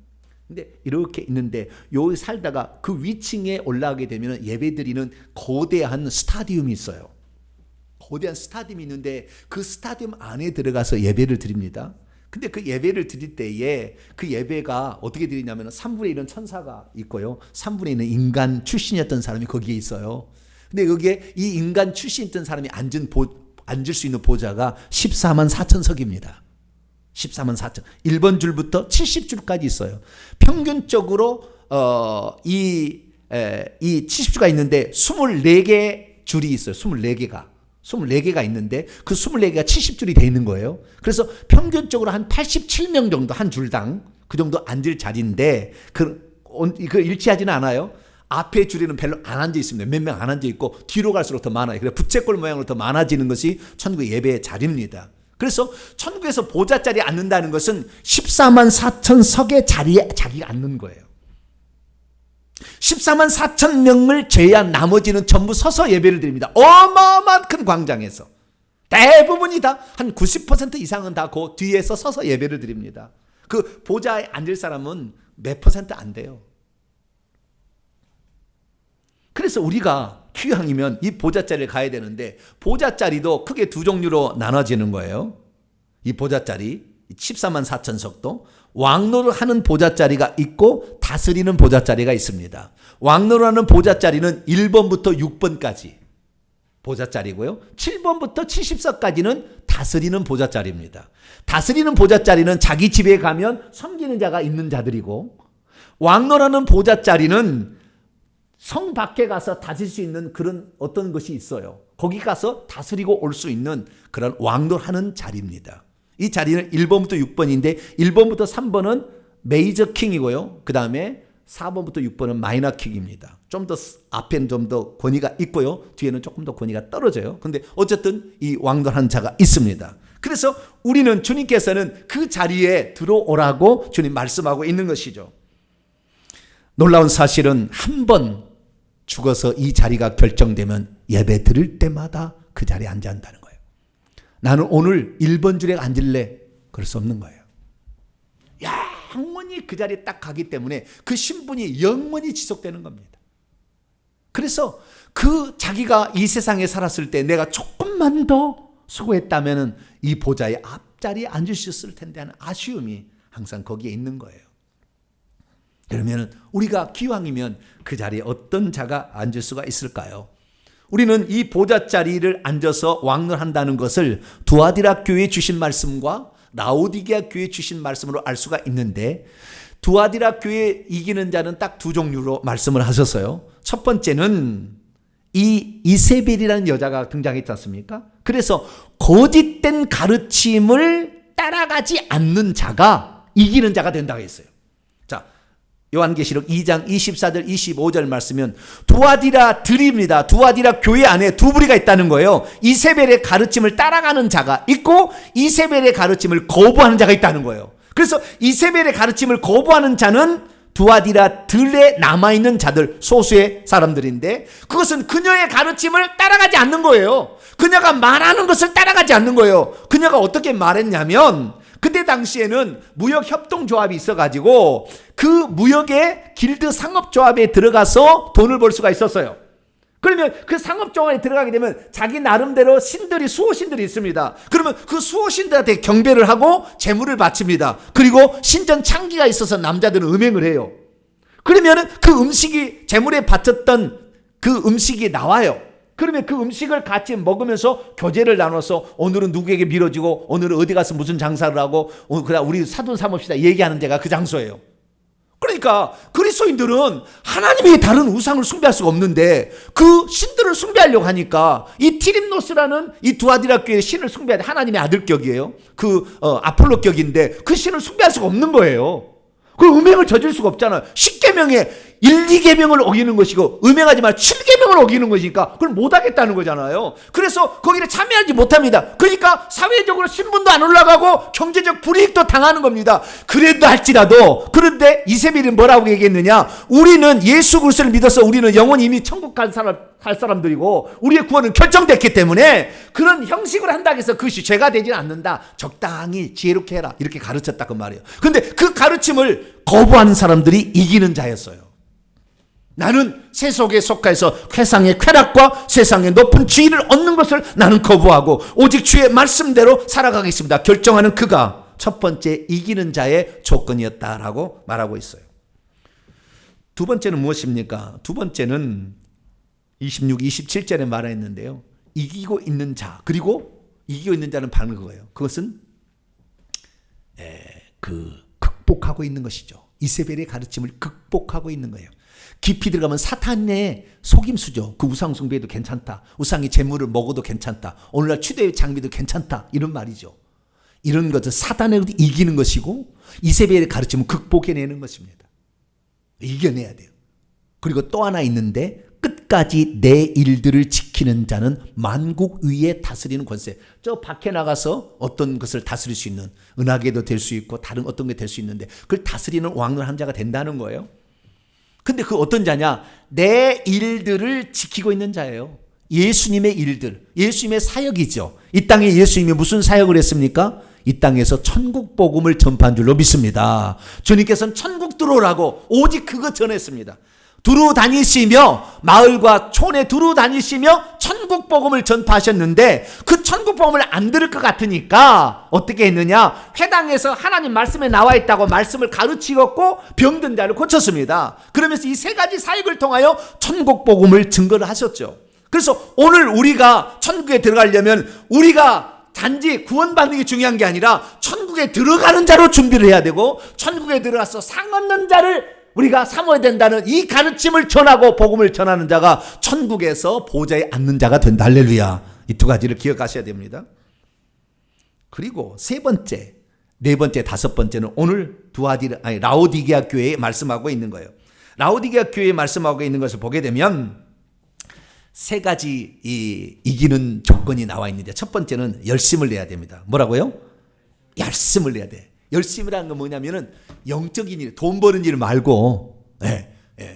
근데 이렇게 있는데 여기 살다가 그 위층에 올라가게 되면 예배드리는 거대한 스타디움이 있어요. 거대한 스타디움이 있는데 그 스타디움 안에 들어가서 예배를 드립니다. 근데 그 예배를 드릴 때에 그 예배가 어떻게 드리냐면 3분의 1은 천사가 있고요. 3분의 1은 인간 출신이었던 사람이 거기에 있어요. 근데 여기에 이 인간 출신이었던 사람이 앉을 수 있는 보좌가 14만 4천석입니다. 14만 4천. 1번 줄부터 70줄까지 있어요. 평균적으로 이 70주가 있는데 24개 줄이 있어요. 24개가 있는데 그 24개가 70줄이 돼 있는 거예요. 그래서 평균적으로 한 87명 정도 한 줄당 그 정도 앉을 자리인데 그 일치하지는 않아요. 앞에 줄에는 별로 안 앉아 있습니다. 몇 명 안 앉아 있고 뒤로 갈수록 더 많아요. 그래서 부채꼴 모양으로 더 많아지는 것이 천국의 예배의 자리입니다. 그래서 천국에서 보좌 자리에 앉는다는 것은 14만 4천 석의 자리에 자기가 앉는 거예요. 14만 4천 명을 제외한 나머지는 전부 서서 예배를 드립니다. 어마어마한 큰 광장에서 대부분이 다 한 90% 이상은 다 그 뒤에서 서서 예배를 드립니다. 그 보좌에 앉을 사람은 몇 퍼센트 안 돼요. 그래서 우리가 귀향이면 이 보좌자리를 가야 되는데 보좌자리도 크게 두 종류로 나눠지는 거예요. 이 보좌자리 14만 4천 석도 왕노를 하는 보좌자리가 있고 다스리는 보좌자리가 있습니다. 왕노를 하는 보좌자리는 1번부터 6번까지 보좌자리고요. 7번부터 70석까지는 다스리는 보좌자리입니다. 다스리는 보좌자리는 자기 집에 가면 섬기는 자가 있는 자들이고 왕노라는 보좌자리는 성 밖에 가서 다스릴 수 있는 그런 어떤 것이 있어요. 거기 가서 다스리고 올 수 있는 그런 왕노하는 자리입니다. 이 자리는 1번부터 6번인데 1번부터 3번은 메이저 킹이고요. 그 다음에 4번부터 6번은 마이너 킹입니다. 좀 더 앞에는 좀 더 권위가 있고요. 뒤에는 조금 더 권위가 떨어져요. 그런데 어쨌든 이 왕노하는 자가 있습니다. 그래서 우리는 주님께서는 그 자리에 들어오라고 주님 말씀하고 있는 것이죠. 놀라운 사실은 한 번 죽어서 이 자리가 결정되면 예배 드릴 때마다 그 자리에 앉아야 한다는 거예요. 나는 오늘 1번 줄에 앉을래? 그럴 수 없는 거예요. 영원히 그 자리에 딱 가기 때문에 그 신분이 영원히 지속되는 겁니다. 그래서 그 자기가 이 세상에 살았을 때 내가 조금만 더 수고했다면 이 보좌의 앞자리에 앉을 수 있을 텐데 하는 아쉬움이 항상 거기에 있는 거예요. 그러면 우리가 기왕이면 그 자리에 어떤 자가 앉을 수가 있을까요? 우리는 이 보좌 자리를 앉아서 왕노한다는 것을 두아디라 교회에 주신 말씀과 라오디게아 교회에 주신 말씀으로 알 수가 있는데 두아디라 교회에 이기는 자는 딱 두 종류로 말씀을 하셨어요. 첫 번째는 이 이세벨이라는 여자가 등장했지 않습니까? 그래서 거짓된 가르침을 따라가지 않는 자가 이기는 자가 된다고 했어요. 요한계시록 2장 24절 25절 말씀은 두아디라 들입니다. 두아디라 교회 안에 두 부류가 있다는 거예요. 이세벨의 가르침을 따라가는 자가 있고 이세벨의 가르침을 거부하는 자가 있다는 거예요. 그래서 이세벨의 가르침을 거부하는 자는 두아디라 들에 남아있는 자들 소수의 사람들인데 그것은 그녀의 가르침을 따라가지 않는 거예요. 그녀가 말하는 것을 따라가지 않는 거예요. 그녀가 어떻게 말했냐면 그때 당시에는 무역협동조합이 있어가지고 그 무역의 길드 상업조합에 들어가서 돈을 벌 수가 있었어요. 그러면 그 상업조합에 들어가게 되면 자기 나름대로 신들이 수호신들이 있습니다. 그러면 그 수호신들한테 경배를 하고 제물을 바칩니다. 그리고 신전 창기가 있어서 남자들은 음행을 해요. 그러면 그 음식이 제물에 바쳤던 그 음식이 나와요. 그러면 그 음식을 같이 먹으면서 교제를 나눠서 오늘은 누구에게 밀어주고 오늘은 어디 가서 무슨 장사를 하고 그다음 우리 사돈 삼읍시다 얘기하는 데가 그 장소예요. 그러니까 그리스도인들은 하나님의 다른 우상을 숭배할 수가 없는데 그 신들을 숭배하려고 하니까 이 티림노스라는 이 두아디라 교회의 신을 숭배하는 하나님의 아들격이에요. 그 아폴로격인데 그 신을 숭배할 수가 없는 거예요. 그 음행을 저질 수가 없잖아요. 10계명에 1, 2계명을 어기는 것이고 음행하지 말 7계명을 어기는 것이니까 그걸 못하겠다는 거잖아요. 그래서 거기를 참여하지 못합니다. 그러니까 사회적으로 신분도 안 올라가고 경제적 불이익도 당하는 겁니다. 그래도 할지라도 그런데 이세벨은 뭐라고 얘기했느냐, 우리는 예수 그리스도를 믿어서 우리는 영원히 이미 천국 갈 사람들이고 우리의 구원은 결정됐기 때문에 그런 형식을 한다고 해서 그것이 죄가 되지는 않는다. 적당히 지혜롭게 해라 이렇게 가르쳤다 그 말이에요. 근데 그 가르침을 거부하는 사람들이 이기는 자였어요. 나는 세속에 속해서 세상의 쾌락과 세상의 높은 지위를 얻는 것을 나는 거부하고 오직 주의 말씀대로 살아가겠습니다. 결정하는 그가 첫 번째 이기는 자의 조건이었다라고 말하고 있어요. 두 번째는 무엇입니까? 두 번째는 26, 27절에 말했는데요. 이기고 있는 자, 그리고 이기고 있는 자는 바로 그거예요. 그것은 극복하고 있는 것이죠. 이세벨의 가르침을 극복하고 있는 거예요. 깊이 들어가면 사탄의 속임수죠. 그 우상 숭배도 괜찮다. 우상의 재물을 먹어도 괜찮다. 오늘날 추대의 장비도 괜찮다. 이런 말이죠. 이런 것은 사탄을 이기는 것이고 이세벨의 가르침은 극복해내는 것입니다. 이겨내야 돼요. 그리고 또 하나 있는데 끝까지 내 일들을 지키는 자는 만국 위에 다스리는 권세. 저 밖에 나가서 어떤 것을 다스릴 수 있는 은하계도 될 수 있고 다른 어떤 게 될 수 있는데 그걸 다스리는 왕을 한 자가 된다는 거예요. 근데 그 어떤 자냐? 내 일들을 지키고 있는 자예요. 예수님의 일들, 예수님의 사역이죠. 이 땅에 예수님이 무슨 사역을 했습니까? 이 땅에서 천국 복음을 전파한 줄로 믿습니다. 주님께서는 천국 들어오라고 오직 그거 전했습니다. 두루 다니시며 마을과 촌에 두루 다니시며 천국 복음을 전파하셨는데 그 천국 복음을 안 들을 것 같으니까 어떻게 했느냐? 회당에서 하나님 말씀에 나와 있다고 말씀을 가르치고 병든 자를 고쳤습니다. 그러면서 이 세 가지 사역을 통하여 천국 복음을 증거를 하셨죠. 그래서 오늘 우리가 천국에 들어가려면 우리가 단지 구원받는 게 중요한 게 아니라 천국에 들어가는 자로 준비를 해야 되고 천국에 들어가서 상 얻는 자를 우리가 삼아야 된다는 이 가르침을 전하고 복음을 전하는 자가 천국에서 보좌에 앉는 자가 된다. 할렐루야. 이 두 가지를 기억하셔야 됩니다. 그리고 세 번째, 네 번째, 다섯 번째는 오늘 라오디게아 교회에 말씀하고 있는 거예요. 라오디게아 교회에 말씀하고 있는 것을 보게 되면 세 가지 이기는 조건이 나와 있는데 첫 번째는 열심을 내야 됩니다. 뭐라고요? 열심을 내야 돼. 열심이라는 건 뭐냐면은 영적인 일, 돈 버는 일 말고,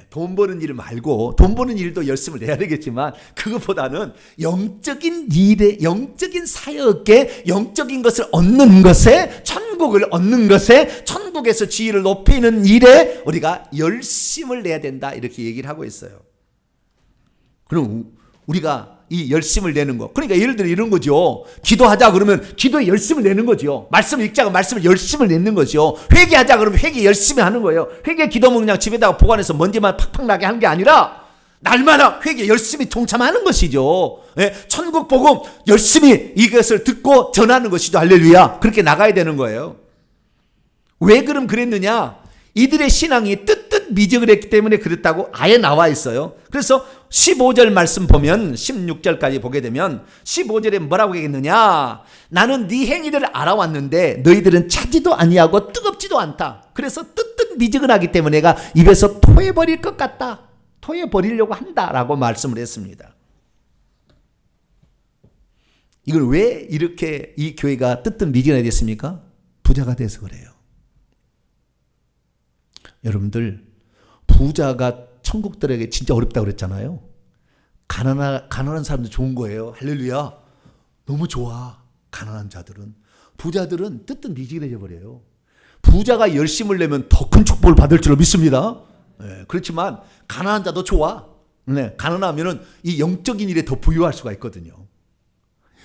돈 버는 일 말고, 돈 버는 일도 열심을 내야 되겠지만, 그것보다는 영적인 일에, 영적인 사역에, 영적인 것을 얻는 것에, 천국을 얻는 것에, 천국에서 지위를 높이는 일에 우리가 열심을 내야 된다. 이렇게 얘기를 하고 있어요. 그럼 우리가 이 열심을 내는 거. 그러니까 예를 들어 이런 거죠. 기도하자 그러면 기도에 열심을 내는 거죠. 말씀을 읽자고 말씀을 열심을 내는 거죠. 회개하자 그러면 회개 열심히 하는 거예요. 회개 기도는 그냥 집에다가 보관해서 먼지만 팍팍 나게 하는 게 아니라 날마다 회개 열심히 동참하는 것이죠. 천국 복음 열심히 이것을 듣고 전하는 것이죠. 할렐루야. 그렇게 나가야 되는 거예요. 왜 그럼 그랬느냐? 이들의 신앙이 뜻뜻 미적을 했기 때문에 그랬다고 아예 나와 있어요. 그래서 15절 말씀 보면 16절까지 보게 되면 15절에 뭐라고 얘기했느냐? 나는 네 행위들을 알아왔는데 너희들은 차지도 아니하고 뜨겁지도 않다. 그래서 뜻뜻 미적을 하기 때문에 내가 입에서 토해버릴 것 같다. 토해버리려고 한다라고 말씀을 했습니다. 이걸 왜 이렇게 이 교회가 뜻뜻 미적이 됐습니까? 부자가 돼서 그래요. 여러분들 부자가 천국들에게 진짜 어렵다고 그랬잖아요. 가난한 사람들 좋은 거예요. 할렐루야. 너무 좋아. 가난한 자들은. 부자들은 뜻뜻 미지근해져 버려요. 부자가 열심을 내면 더 큰 축복을 받을 줄로 믿습니다. 그렇지만 가난한 자도 좋아. 가난하면은 이 영적인 일에 더 부유할 수가 있거든요.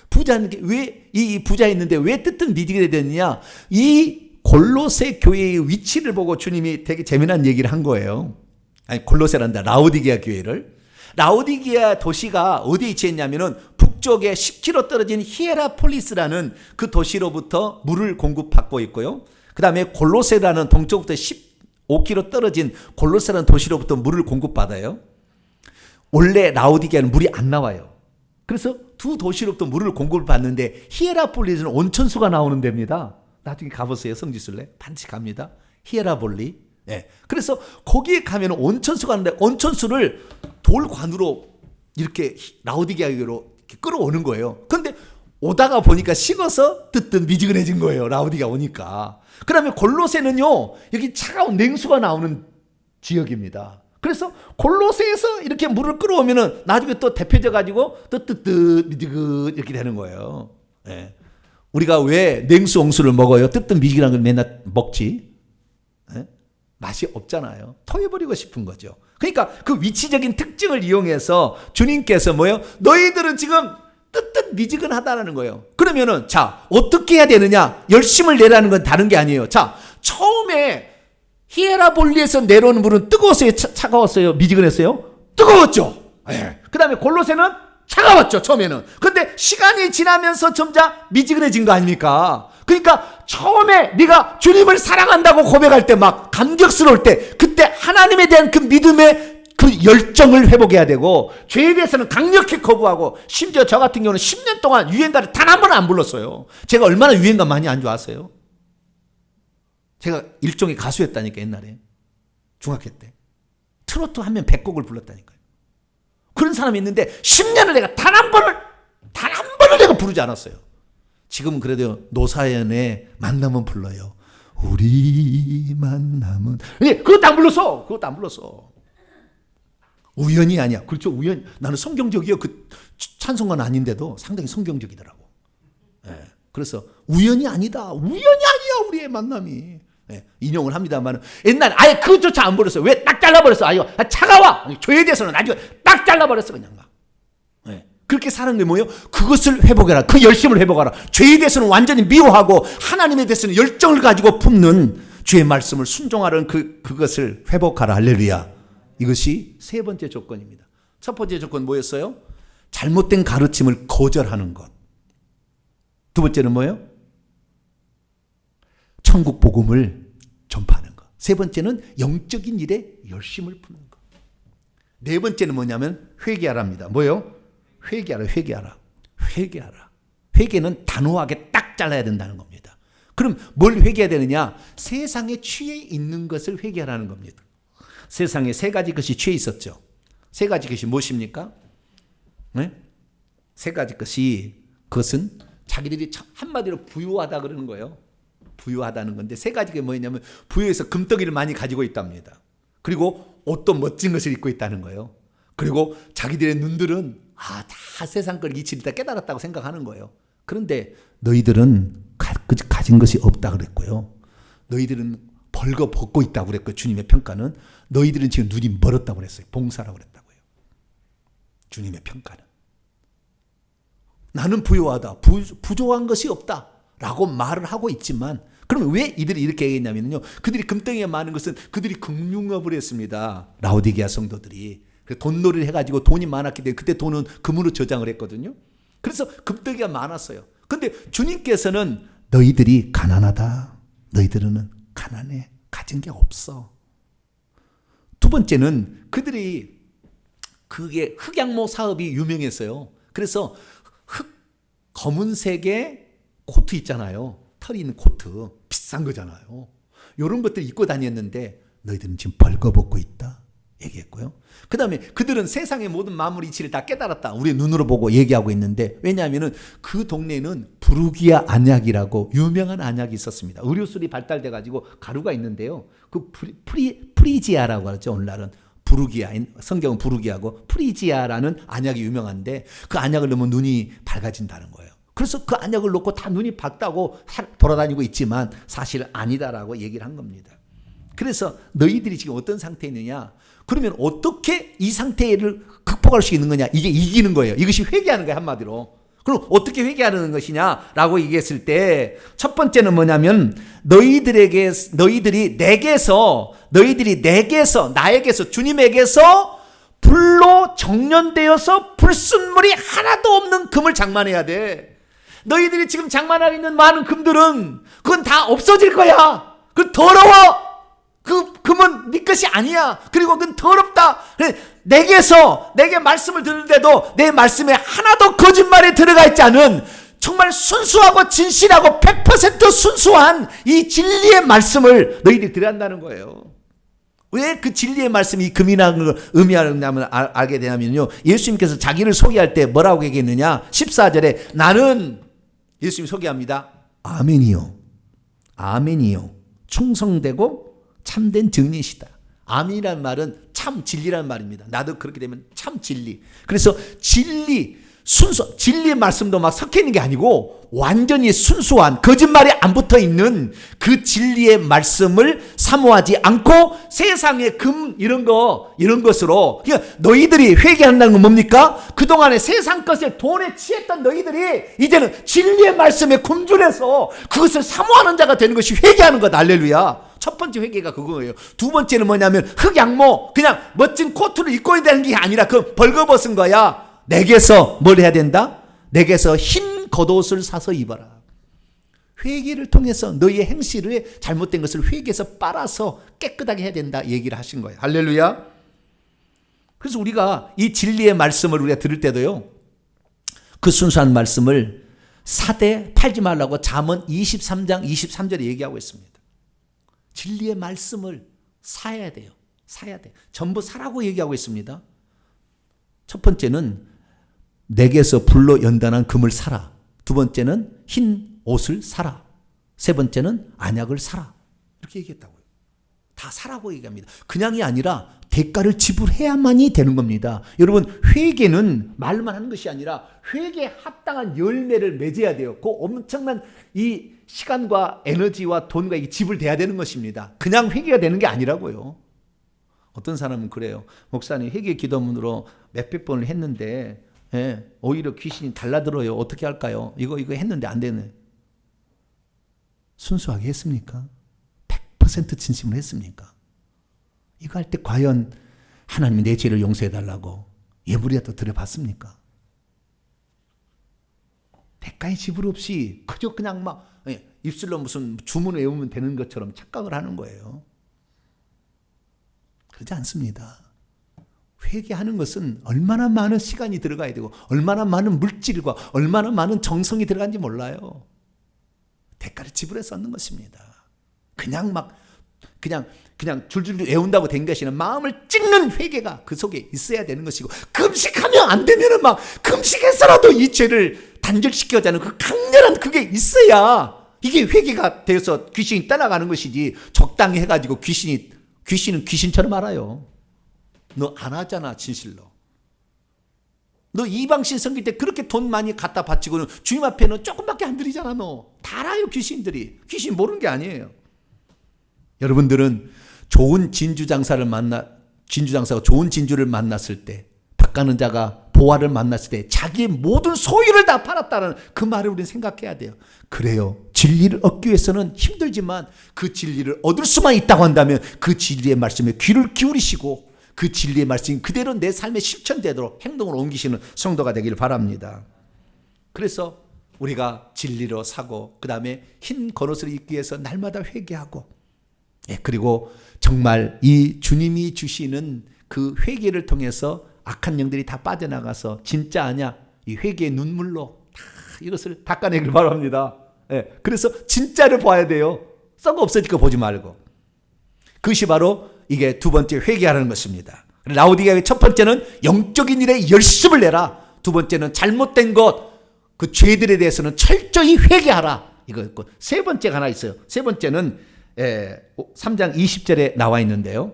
부자는 왜 이 부자 있는데 왜 뜻뜻 미지근해 됐느냐? 이 골로새 교회의 위치를 보고 주님이 되게 재미난 얘기를 한 거예요. 아니 골로새란다. 라오디게아 교회를. 라오디게아 도시가 어디에 위치했냐면은 북쪽에 10km 떨어진 히에라폴리스라는 그 도시로부터 물을 공급받고 있고요. 그 다음에 골로세라는 동쪽부터 15km 떨어진 골로세라는 도시로부터 물을 공급받아요. 원래 라오디게아는 물이 안 나와요. 그래서 두 도시로부터 물을 공급을 받는데 히에라폴리스는 온천수가 나오는 데입니다. 나중에 가보세요. 성지순례 반드시 갑니다. 히에라폴리. 네. 그래서 거기에 가면 온천수가 있는데 온천수를 돌관으로 이렇게 라오디게아로 끌어오는 거예요. 그런데 오다가 보니까 식어서 뜨뜻 미지근해진 거예요. 라오디게아 오니까. 그다음에 골로새는요, 여기 차가운 냉수가 나오는 지역입니다. 그래서 골로새에서 이렇게 물을 끌어오면은 나중에 또 데펴져 가지고 뜨뜻 미지근 이렇게 되는 거예요. 네. 우리가 왜 냉수 옹수를 먹어요? 뜨뜻 미지근한 걸 맨날 먹지? 네? 맛이 없잖아요. 토해버리고 싶은 거죠. 그러니까 그 위치적인 특징을 이용해서 주님께서 뭐예요? 너희들은 지금 뜨뜻 미지근하다는 거예요. 그러면은 자, 어떻게 해야 되느냐? 열심을 내라는 건 다른 게 아니에요. 자, 처음에 히에라볼리에서 내려오는 물은 뜨거웠어요? 차가웠어요? 미지근했어요? 뜨거웠죠. 예. 그 다음에 골로새는 차가웠죠. 처음에는. 근데 시간이 지나면서 점점 미지근해진 거 아닙니까? 그러니까 처음에 네가 주님을 사랑한다고 고백할 때 막 감격스러울 때 그때 하나님에 대한 그 믿음의 그 열정을 회복해야 되고, 죄에 대해서는 강력히 거부하고, 심지어 저 같은 경우는 10년 동안 유행가를 단 한 번은 안 불렀어요. 제가 얼마나 유행가 많이 안 좋아하세요? 제가 일종의 가수였다니까. 옛날에 중학교 때 트로트 하면 100곡을 불렀다니까요. 그런 사람이 있는데 10년을 내가 단 한 번을 내가 부르지 않았어요. 지금은 그래도 노사연의 만남은 불러요. 우리 만남은. 그것도 안 불렀어. 그것도 안 불렀어. 우연이 아니야. 그렇죠. 우연. 나는 성경적이요. 그 찬송가는 아닌데도 상당히 성경적이더라고. 예. 그래서 우연이 아니다. 우연이 아니야. 우리의 만남이. 예. 인용을 합니다만 옛날에 아예 그것조차 안 버렸어요. 왜 딱 잘라버렸어? 아, 이거 차가워. 죄에 대해서는 나중에 딱 잘라버렸어. 그냥 막. 예. 그렇게 사는 게 뭐예요? 그것을 회복해라. 그 열심을 회복하라. 죄에 대해서는 완전히 미워하고 하나님에 대해서는 열정을 가지고 품는 주의 말씀을 순종하는 그것을 회복하라. 할렐루야. 이것이 세 번째 조건입니다. 첫 번째 조건 뭐였어요? 잘못된 가르침을 거절하는 것. 두 번째는 뭐예요? 천국 복음을 전파하는 것. 세 번째는 영적인 일에 열심을 품는 것. 네 번째는 뭐냐면 회개하라입니다. 뭐예요? 회개하라. 회개하라. 회개는 단호하게 딱 잘라야 된다는 겁니다. 그럼 뭘 회개해야 되느냐? 세상에 취해 있는 것을 회개하라는 겁니다. 세상에 세 가지 것이 취해 있었죠. 세 가지 것이 무엇입니까? 네? 세 가지 것이, 그것은 자기들이 한마디로 부유하다 그러는 거예요. 부유하다는 건데 세 가지가 뭐였냐면 부유해서 금덩이를 많이 가지고 있답니다. 그리고 옷도 멋진 것을 입고 있다는 거예요. 그리고 자기들의 눈들은 다 세상 걸 이치를 다 깨달았다고 생각하는 거예요. 그런데 너희들은 가진 것이 없다 그랬고요. 너희들은 벌거벗고 있다고 그랬고요. 주님의 평가는 너희들은 지금 눈이 멀었다고 그랬어요. 봉사라고 그랬다고요. 주님의 평가는 나는 부유하다, 부족한 것이 없다 라고 말을 하고 있지만, 그러면 왜 이들이 이렇게 얘기했냐면요, 그들이 금덩이가 많은 것은 그들이 금융업을 했습니다. 라오디게아 성도들이 돈놀이를 해가지고 돈이 많았기 때문에 그때 돈은 금으로 저장을 했거든요. 그래서 금덩이가 많았어요. 근데 주님께서는 너희들이 가난하다, 너희들은 가난해, 가진 게 없어. 두 번째는 그들이 그게 흑양모 사업이 유명했어요. 그래서 검은색의 코트 있잖아요. 털이 있는 코트, 비싼 거잖아요. 이런 것들 입고 다녔는데 너희들은 지금 벌거벗고 있다 얘기했고요. 그 다음에 그들은 세상의 모든 만물 이치를 다 깨달았다. 우리 눈으로 보고 얘기하고 있는데, 왜냐하면 그 동네에는 부르기아 안약이라고 유명한 안약이 있었습니다. 의료술이 발달돼 가지고 가루가 있는데요. 그 프리지아라고 하죠. 오늘날은 부르기아, 성경은 부르기아고 프리지아라는 안약이 유명한데, 그 안약을 넣으면 눈이 밝아진다는 거예요. 그래서 그 안약을 놓고 다 눈이 밝다고 돌아다니고 있지만 사실 아니다라고 얘기를 한 겁니다. 그래서 너희들이 지금 어떤 상태에 있느냐? 그러면 어떻게 이 상태를 극복할 수 있는 거냐? 이게 이기는 거예요. 이것이 회개하는 거예요, 한마디로. 그럼 어떻게 회개하는 것이냐라고 얘기했을 때, 첫 번째는 뭐냐면 너희들이 내게서 나에게서 주님에게서 불로 정련되어서 불순물이 하나도 없는 금을 장만해야 돼. 너희들이 지금 장만하고 있는 많은 금들은 그건 다 없어질 거야. 그 더러워. 그 금은 네 것이 아니야. 그리고 그건 더럽다. 내게 말씀을 듣는데도 내 말씀에 하나도 거짓말이 들어가 있지 않은 정말 순수하고 진실하고 100% 순수한 이 진리의 말씀을 너희들이 들어야 한다는 거예요. 왜 그 진리의 말씀이 금이라는 걸 의미하냐면 알게 되냐면요, 예수님께서 자기를 소개할 때 뭐라고 얘기했느냐. 14절에 나는, 예수님이 소개합니다. 아멘이요, 아멘이요, 충성되고 참된 증인이시다. 아멘이라는 말은 참 진리라는 말입니다. 나도 그렇게 되면 참 진리. 그래서 진리, 순수, 진리의 말씀도 막 섞여 있는 게 아니고 완전히 순수한, 거짓말이 안 붙어 있는 그 진리의 말씀을 사모하지 않고 세상의 금 이런 것으로, 그러니까 너희들이 회개한다는 건 뭡니까? 그동안에 세상 것에 돈에 취했던 너희들이 이제는 진리의 말씀에 굶주려서 그것을 사모하는 자가 되는 것이 회개하는 것. 할렐루야. 첫 번째 회개가 그거예요. 두 번째는 뭐냐면 흑양모, 그냥 멋진 코트를 입고 있는 게 아니라 그 벌거벗은 거야. 내게서 뭘 해야 된다? 내게서 흰 겉옷을 사서 입어라. 회개를 통해서 너희의 행실에 잘못된 것을 회개해서 빨아서 깨끗하게 해야 된다 얘기를 하신 거예요. 할렐루야. 그래서 우리가 이 진리의 말씀을 우리가 들을 때도요, 그 순수한 말씀을 사되 팔지 말라고 잠언 23장 23절에 얘기하고 있습니다. 진리의 말씀을 사야 돼요. 사야 돼. 전부 사라고 얘기하고 있습니다. 첫 번째는 내게서 불로 연단한 금을 사라. 두 번째는 흰 옷을 사라. 세 번째는 안약을 사라. 이렇게 얘기했다고요. 다 사라고 얘기합니다. 그냥이 아니라 대가를 지불해야만이 되는 겁니다. 여러분, 회개는 말만 하는 것이 아니라 회개에 합당한 열매를 맺어야 돼요. 그 엄청난 이 시간과 에너지와 돈과 이게 지불돼야 되는 것입니다. 그냥 회개가 되는 게 아니라고요. 어떤 사람은 그래요. 목사님, 회개 기도문으로 몇백 번을 했는데 오히려 귀신이 달라들어요. 어떻게 할까요? 이거 했는데 안 되네. 순수하게 했습니까? 100% 진심으로 했습니까? 이거 할 때 과연 하나님이 내 죄를 용서해달라고 예물이라도 드려봤습니까? 대가의 지불 없이 그저 그냥 막 입술로 무슨 주문을 외우면 되는 것처럼 착각을 하는 거예요. 그렇지 않습니다. 회개하는 것은 얼마나 많은 시간이 들어가야 되고 얼마나 많은 물질과 얼마나 많은 정성이 들어간지 몰라요. 대가를 지불해서 얻는 것입니다. 그냥 줄줄 외운다고 된 것이 아니라 마음을 찍는 회개가 그 속에 있어야 되는 것이고, 금식하면 안 되면은 막 금식해서라도 이 죄를 단절시켜야 하는 그 강렬한 그게 있어야 이게 회개가 되어서 귀신이 떠나가는 것이지, 적당히 해가지고 귀신은 귀신처럼 알아요. 너 안 하잖아, 진실로. 너 이방신 섬길 때 그렇게 돈 많이 갖다 바치고는 주님 앞에는 조금밖에 안 드리잖아. 너 다 알아요, 귀신들이. 귀신 모르는 게 아니에요. 여러분들은 좋은 진주장사가 좋은 진주를 만났을 때, 닦아는 자가 보화를 만났을 때 자기의 모든 소유를 다 팔았다는 그 말을 우리는 생각해야 돼요. 그래요. 진리를 얻기 위해서는 힘들지만 그 진리를 얻을 수만 있다고 한다면 그 진리의 말씀에 귀를 기울이시고 그 진리의 말씀이 그대로 내 삶에 실천되도록 행동을 옮기시는 성도가 되기를 바랍니다. 그래서 우리가 진리로 사고 그 다음에 흰 겉옷을 입기 위해서 날마다 회개하고, 그리고 정말 이 주님이 주시는 그 회개를 통해서 악한 영들이 다 빠져나가서 진짜 아냐, 이 회개의 눈물로 다 이것을 닦아내길 바랍니다. 그래서 진짜를 봐야 돼요. 썩어 없어질 거 보지 말고. 그것이 바로 이게 두 번째 회개하라는 것입니다. 라오디게아의 첫 번째는 영적인 일에 열심을 내라. 두 번째는 잘못된 것, 그 죄들에 대해서는 철저히 회개하라. 이거였고, 세 번째가 하나 있어요. 세 번째는 3장 20절에 나와 있는데요.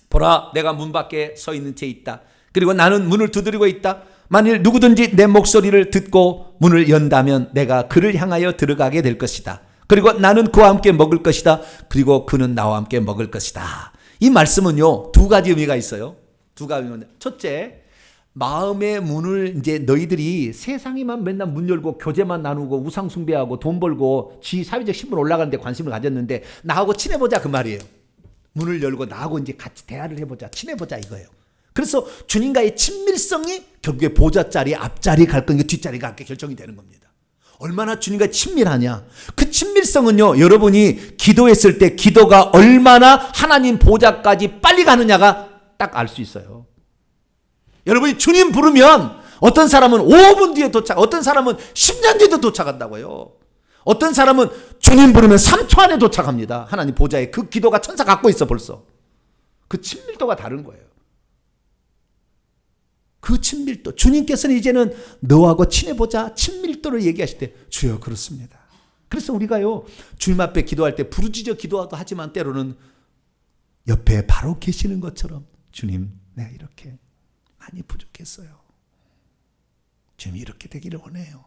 보라, 내가 문 밖에 서 있는 채 있다. 그리고 나는 문을 두드리고 있다. 만일 누구든지 내 목소리를 듣고 문을 연다면 내가 그를 향하여 들어가게 될 것이다. 그리고 나는 그와 함께 먹을 것이다. 그리고 그는 나와 함께 먹을 것이다. 이 말씀은요, 두 가지 의미가 있어요. 두 가지 의미가. 첫째, 마음의 문을 이제 너희들이 세상에만 맨날 문 열고 교제만 나누고 우상 숭배하고 돈 벌고 지 사회적 신분 올라가는 데 관심을 가졌는데 나하고 친해보자 그 말이에요. 문을 열고 나하고 이제 같이 대화를 해보자, 친해보자 이거예요. 그래서 주님과의 친밀성이 결국에 보좌자리 앞자리 갈 건가 뒷자리 갈 게 결정이 되는 겁니다. 얼마나 주님과 친밀하냐. 그 친밀성은요, 여러분이 기도했을 때 기도가 얼마나 하나님 보좌까지 빨리 가느냐가 딱 알 수 있어요. 여러분이 주님 부르면 어떤 사람은 5분 뒤에 도착, 어떤 사람은 10년 뒤에도 도착한다고요. 어떤 사람은 주님 부르면 3초 안에 도착합니다. 하나님 보좌에 그 기도가 천사 갖고 있어 벌써. 그 친밀도가 다른 거예요. 그 친밀도. 주님께서는 이제는 너하고 친해보자 친밀도를 얘기하실 때 주여 그렇습니다. 그래서 우리가요 주님 앞에 기도할 때 부르짖어 기도하도 하지만 때로는 옆에 바로 계시는 것처럼 주님 내가 이렇게 많이 부족했어요. 주님 이렇게 되기를 원해요.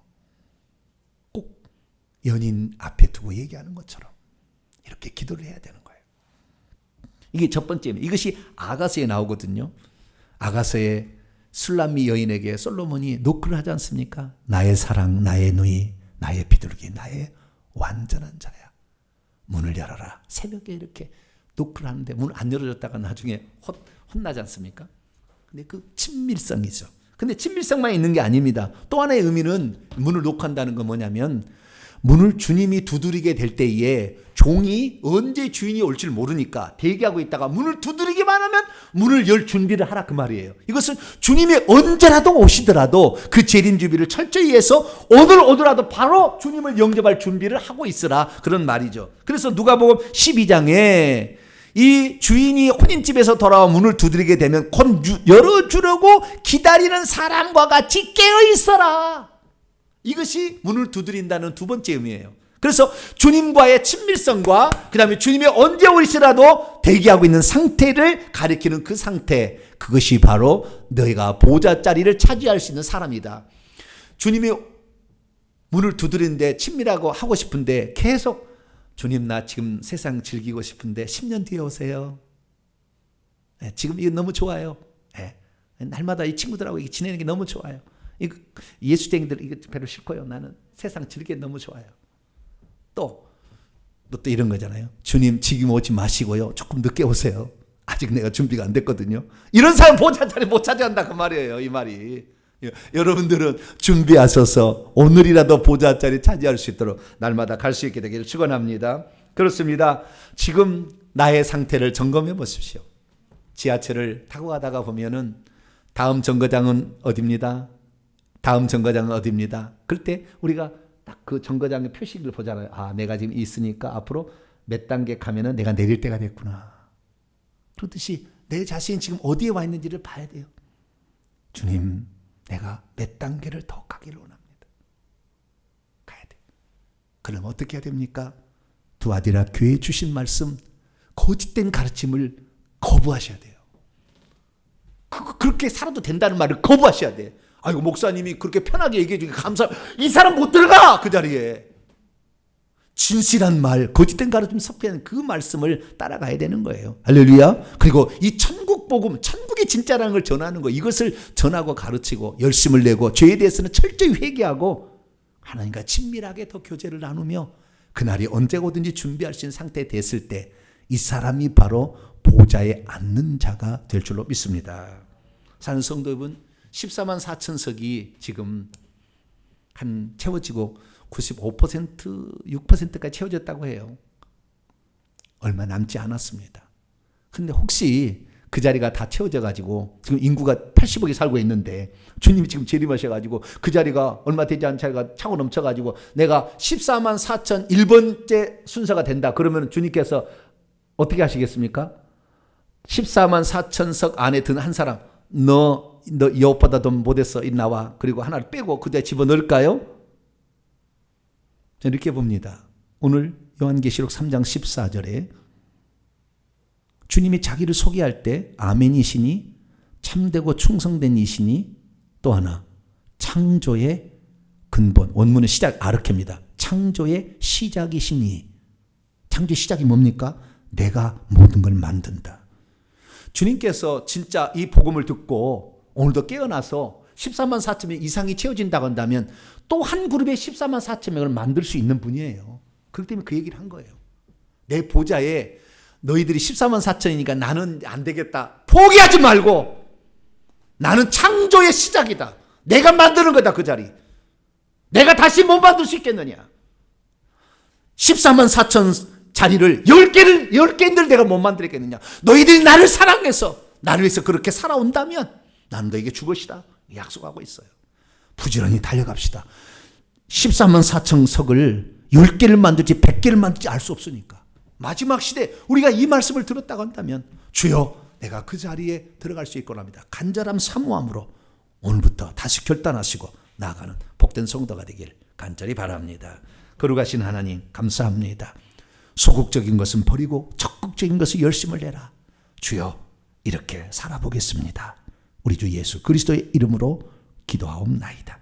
꼭 연인 앞에 두고 얘기하는 것처럼 이렇게 기도를 해야 되는 거예요. 이게 첫 번째입니다. 이것이 아가서에 나오거든요. 아가서에 술람미 여인에게 솔로몬이 노크를 하지 않습니까? 나의 사랑, 나의 누이, 나의 비둘기, 나의 완전한 자야. 문을 열어라. 새벽에 이렇게 노크를 하는데 문 안 열어줬다가 나중에 혼나지 않습니까? 근데 그 친밀성이죠. 근데 친밀성만 있는 게 아닙니다. 또 하나의 의미는 문을 노크한다는 건 뭐냐면 문을 주님이 두드리게 될 때에 종이 언제 주인이 올지 모르니까 대기하고 있다가 문을 두드리기만 하면 문을 열 준비를 하라 그 말이에요. 이것은 주님이 언제라도 오시더라도 그 재림 준비를 철저히 해서 오늘 오더라도 바로 주님을 영접할 준비를 하고 있으라 그런 말이죠. 그래서 누가복음 12장에 이 주인이 혼인집에서 돌아와 문을 두드리게 되면 곧 열어주려고 기다리는 사람과 같이 깨어 있어라. 이것이 문을 두드린다는 두 번째 의미예요. 그래서 주님과의 친밀성과 그 다음에 주님이 언제 오시더라도 대기하고 있는 상태를 가리키는 그 상태, 그것이 바로 너희가 보좌 자리를 차지할 수 있는 사람이다. 주님이 문을 두드리는데 친밀하고 하고 싶은데 계속 주님 나 지금 세상 즐기고 싶은데 10년 뒤에 오세요. 네, 지금 이거 너무 좋아요. 네, 날마다 이 친구들하고 지내는 게 너무 좋아요. 예수쟁이들 이거 별로 싫고요. 나는 세상 즐기기 너무 좋아요. 또 이런 거잖아요. 주님 지금 오지 마시고요. 조금 늦게 오세요. 아직 내가 준비가 안 됐거든요. 이런 사람 보좌 자리 못 차지한다 그 말이에요. 이 말이. 여러분들은 준비하셔서 오늘이라도 보좌 자리 차지할 수 있도록 날마다 갈 수 있게 되기를 축원합니다. 그렇습니다. 지금 나의 상태를 점검해 보십시오. 지하철을 타고 가다가 보면은 다음 정거장은 어디입니다. 다음 정거장은 어디입니다. 그럴 때 우리가 딱 그 정거장의 표식을 보잖아요. 아, 내가 지금 있으니까 앞으로 몇 단계 가면은 내가 내릴 때가 됐구나. 그렇듯이 내 자신이 지금 어디에 와 있는지를 봐야 돼요. 주님, 내가 몇 단계를 더 가기를 원합니다. 가야 돼. 그럼 어떻게 해야 됩니까? 두아디라 교회에 주신 말씀, 거짓된 가르침을 거부하셔야 돼요. 그렇게 살아도 된다는 말을 거부하셔야 돼. 아이고 목사님이 그렇게 편하게 얘기해 주니까 감사해요. 이 사람 못 들어가 그 자리에. 진실한 말, 거짓된 가르침 섞여있는 그 말씀을 따라가야 되는 거예요. 할렐루야. 그리고 이 천국 복음, 천국이 진짜라는 걸 전하는 거, 이것을 전하고 가르치고 열심을 내고 죄에 대해서는 철저히 회개하고 하나님과 친밀하게 더 교제를 나누며 그날이 언제 오든지 준비할 수 있는 상태에 됐을 때 이 사람이 바로 보좌에 앉는 자가 될 줄로 믿습니다. 사는 성도 여러분, 14만 4천석이 지금 한 채워지고 95%, 6%까지 채워졌다고 해요. 얼마 남지 않았습니다. 근데 혹시 그 자리가 다 채워져가지고 지금 인구가 80억이 살고 있는데 주님이 지금 재림하셔가지고 그 자리가 얼마 되지 않은 자리가 차고 넘쳐가지고 내가 14만 4천 1번째 순서가 된다. 그러면 주님께서 어떻게 하시겠습니까? 14만 4천석 안에 든 한 사람, 너 여보다 돈 못했어. 나와. 그리고 하나를 빼고 그대 집어넣을까요? 저는 이렇게 봅니다. 오늘 요한계시록 3장 14절에 주님이 자기를 소개할 때 아멘이시니 참되고 충성된 이시니 또 하나 창조의 근본, 원문은 시작 아르케입니다. 창조의 시작이시니. 창조의 시작이 뭡니까? 내가 모든 걸 만든다. 주님께서 진짜 이 복음을 듣고 오늘도 깨어나서 14만 4천 명 이상이 채워진다고 한다면 또 한 그룹의 14만 4천 명을 만들 수 있는 분이에요. 그렇기 때문에 그 얘기를 한 거예요. 내 보좌에 너희들이 14만 4천이니까 나는 안 되겠다. 포기하지 말고 나는 창조의 시작이다. 내가 만드는 거다, 그 자리. 내가 다시 못 만들 수 있겠느냐. 14만 4천 자리를 10개인들 내가 못 만들겠느냐. 너희들이 나를 사랑해서 나를 위해서 그렇게 살아온다면 나는 너에게 줄 것이다. 약속하고 있어요. 부지런히 달려갑시다. 14만 4천 석을 10개를 만들지 100개를 만들지 알 수 없으니까 마지막 시대 우리가 이 말씀을 들었다고 한다면 주여 내가 그 자리에 들어갈 수 있고 합니다. 간절함 사모함으로 오늘부터 다시 결단하시고 나아가는 복된 성도가 되길 간절히 바랍니다. 거룩하신 하나님 감사합니다. 소극적인 것은 버리고 적극적인 것을 열심을 내라. 주여 이렇게 살아보겠습니다. 우리 주 예수 그리스도의 이름으로 기도하옵나이다.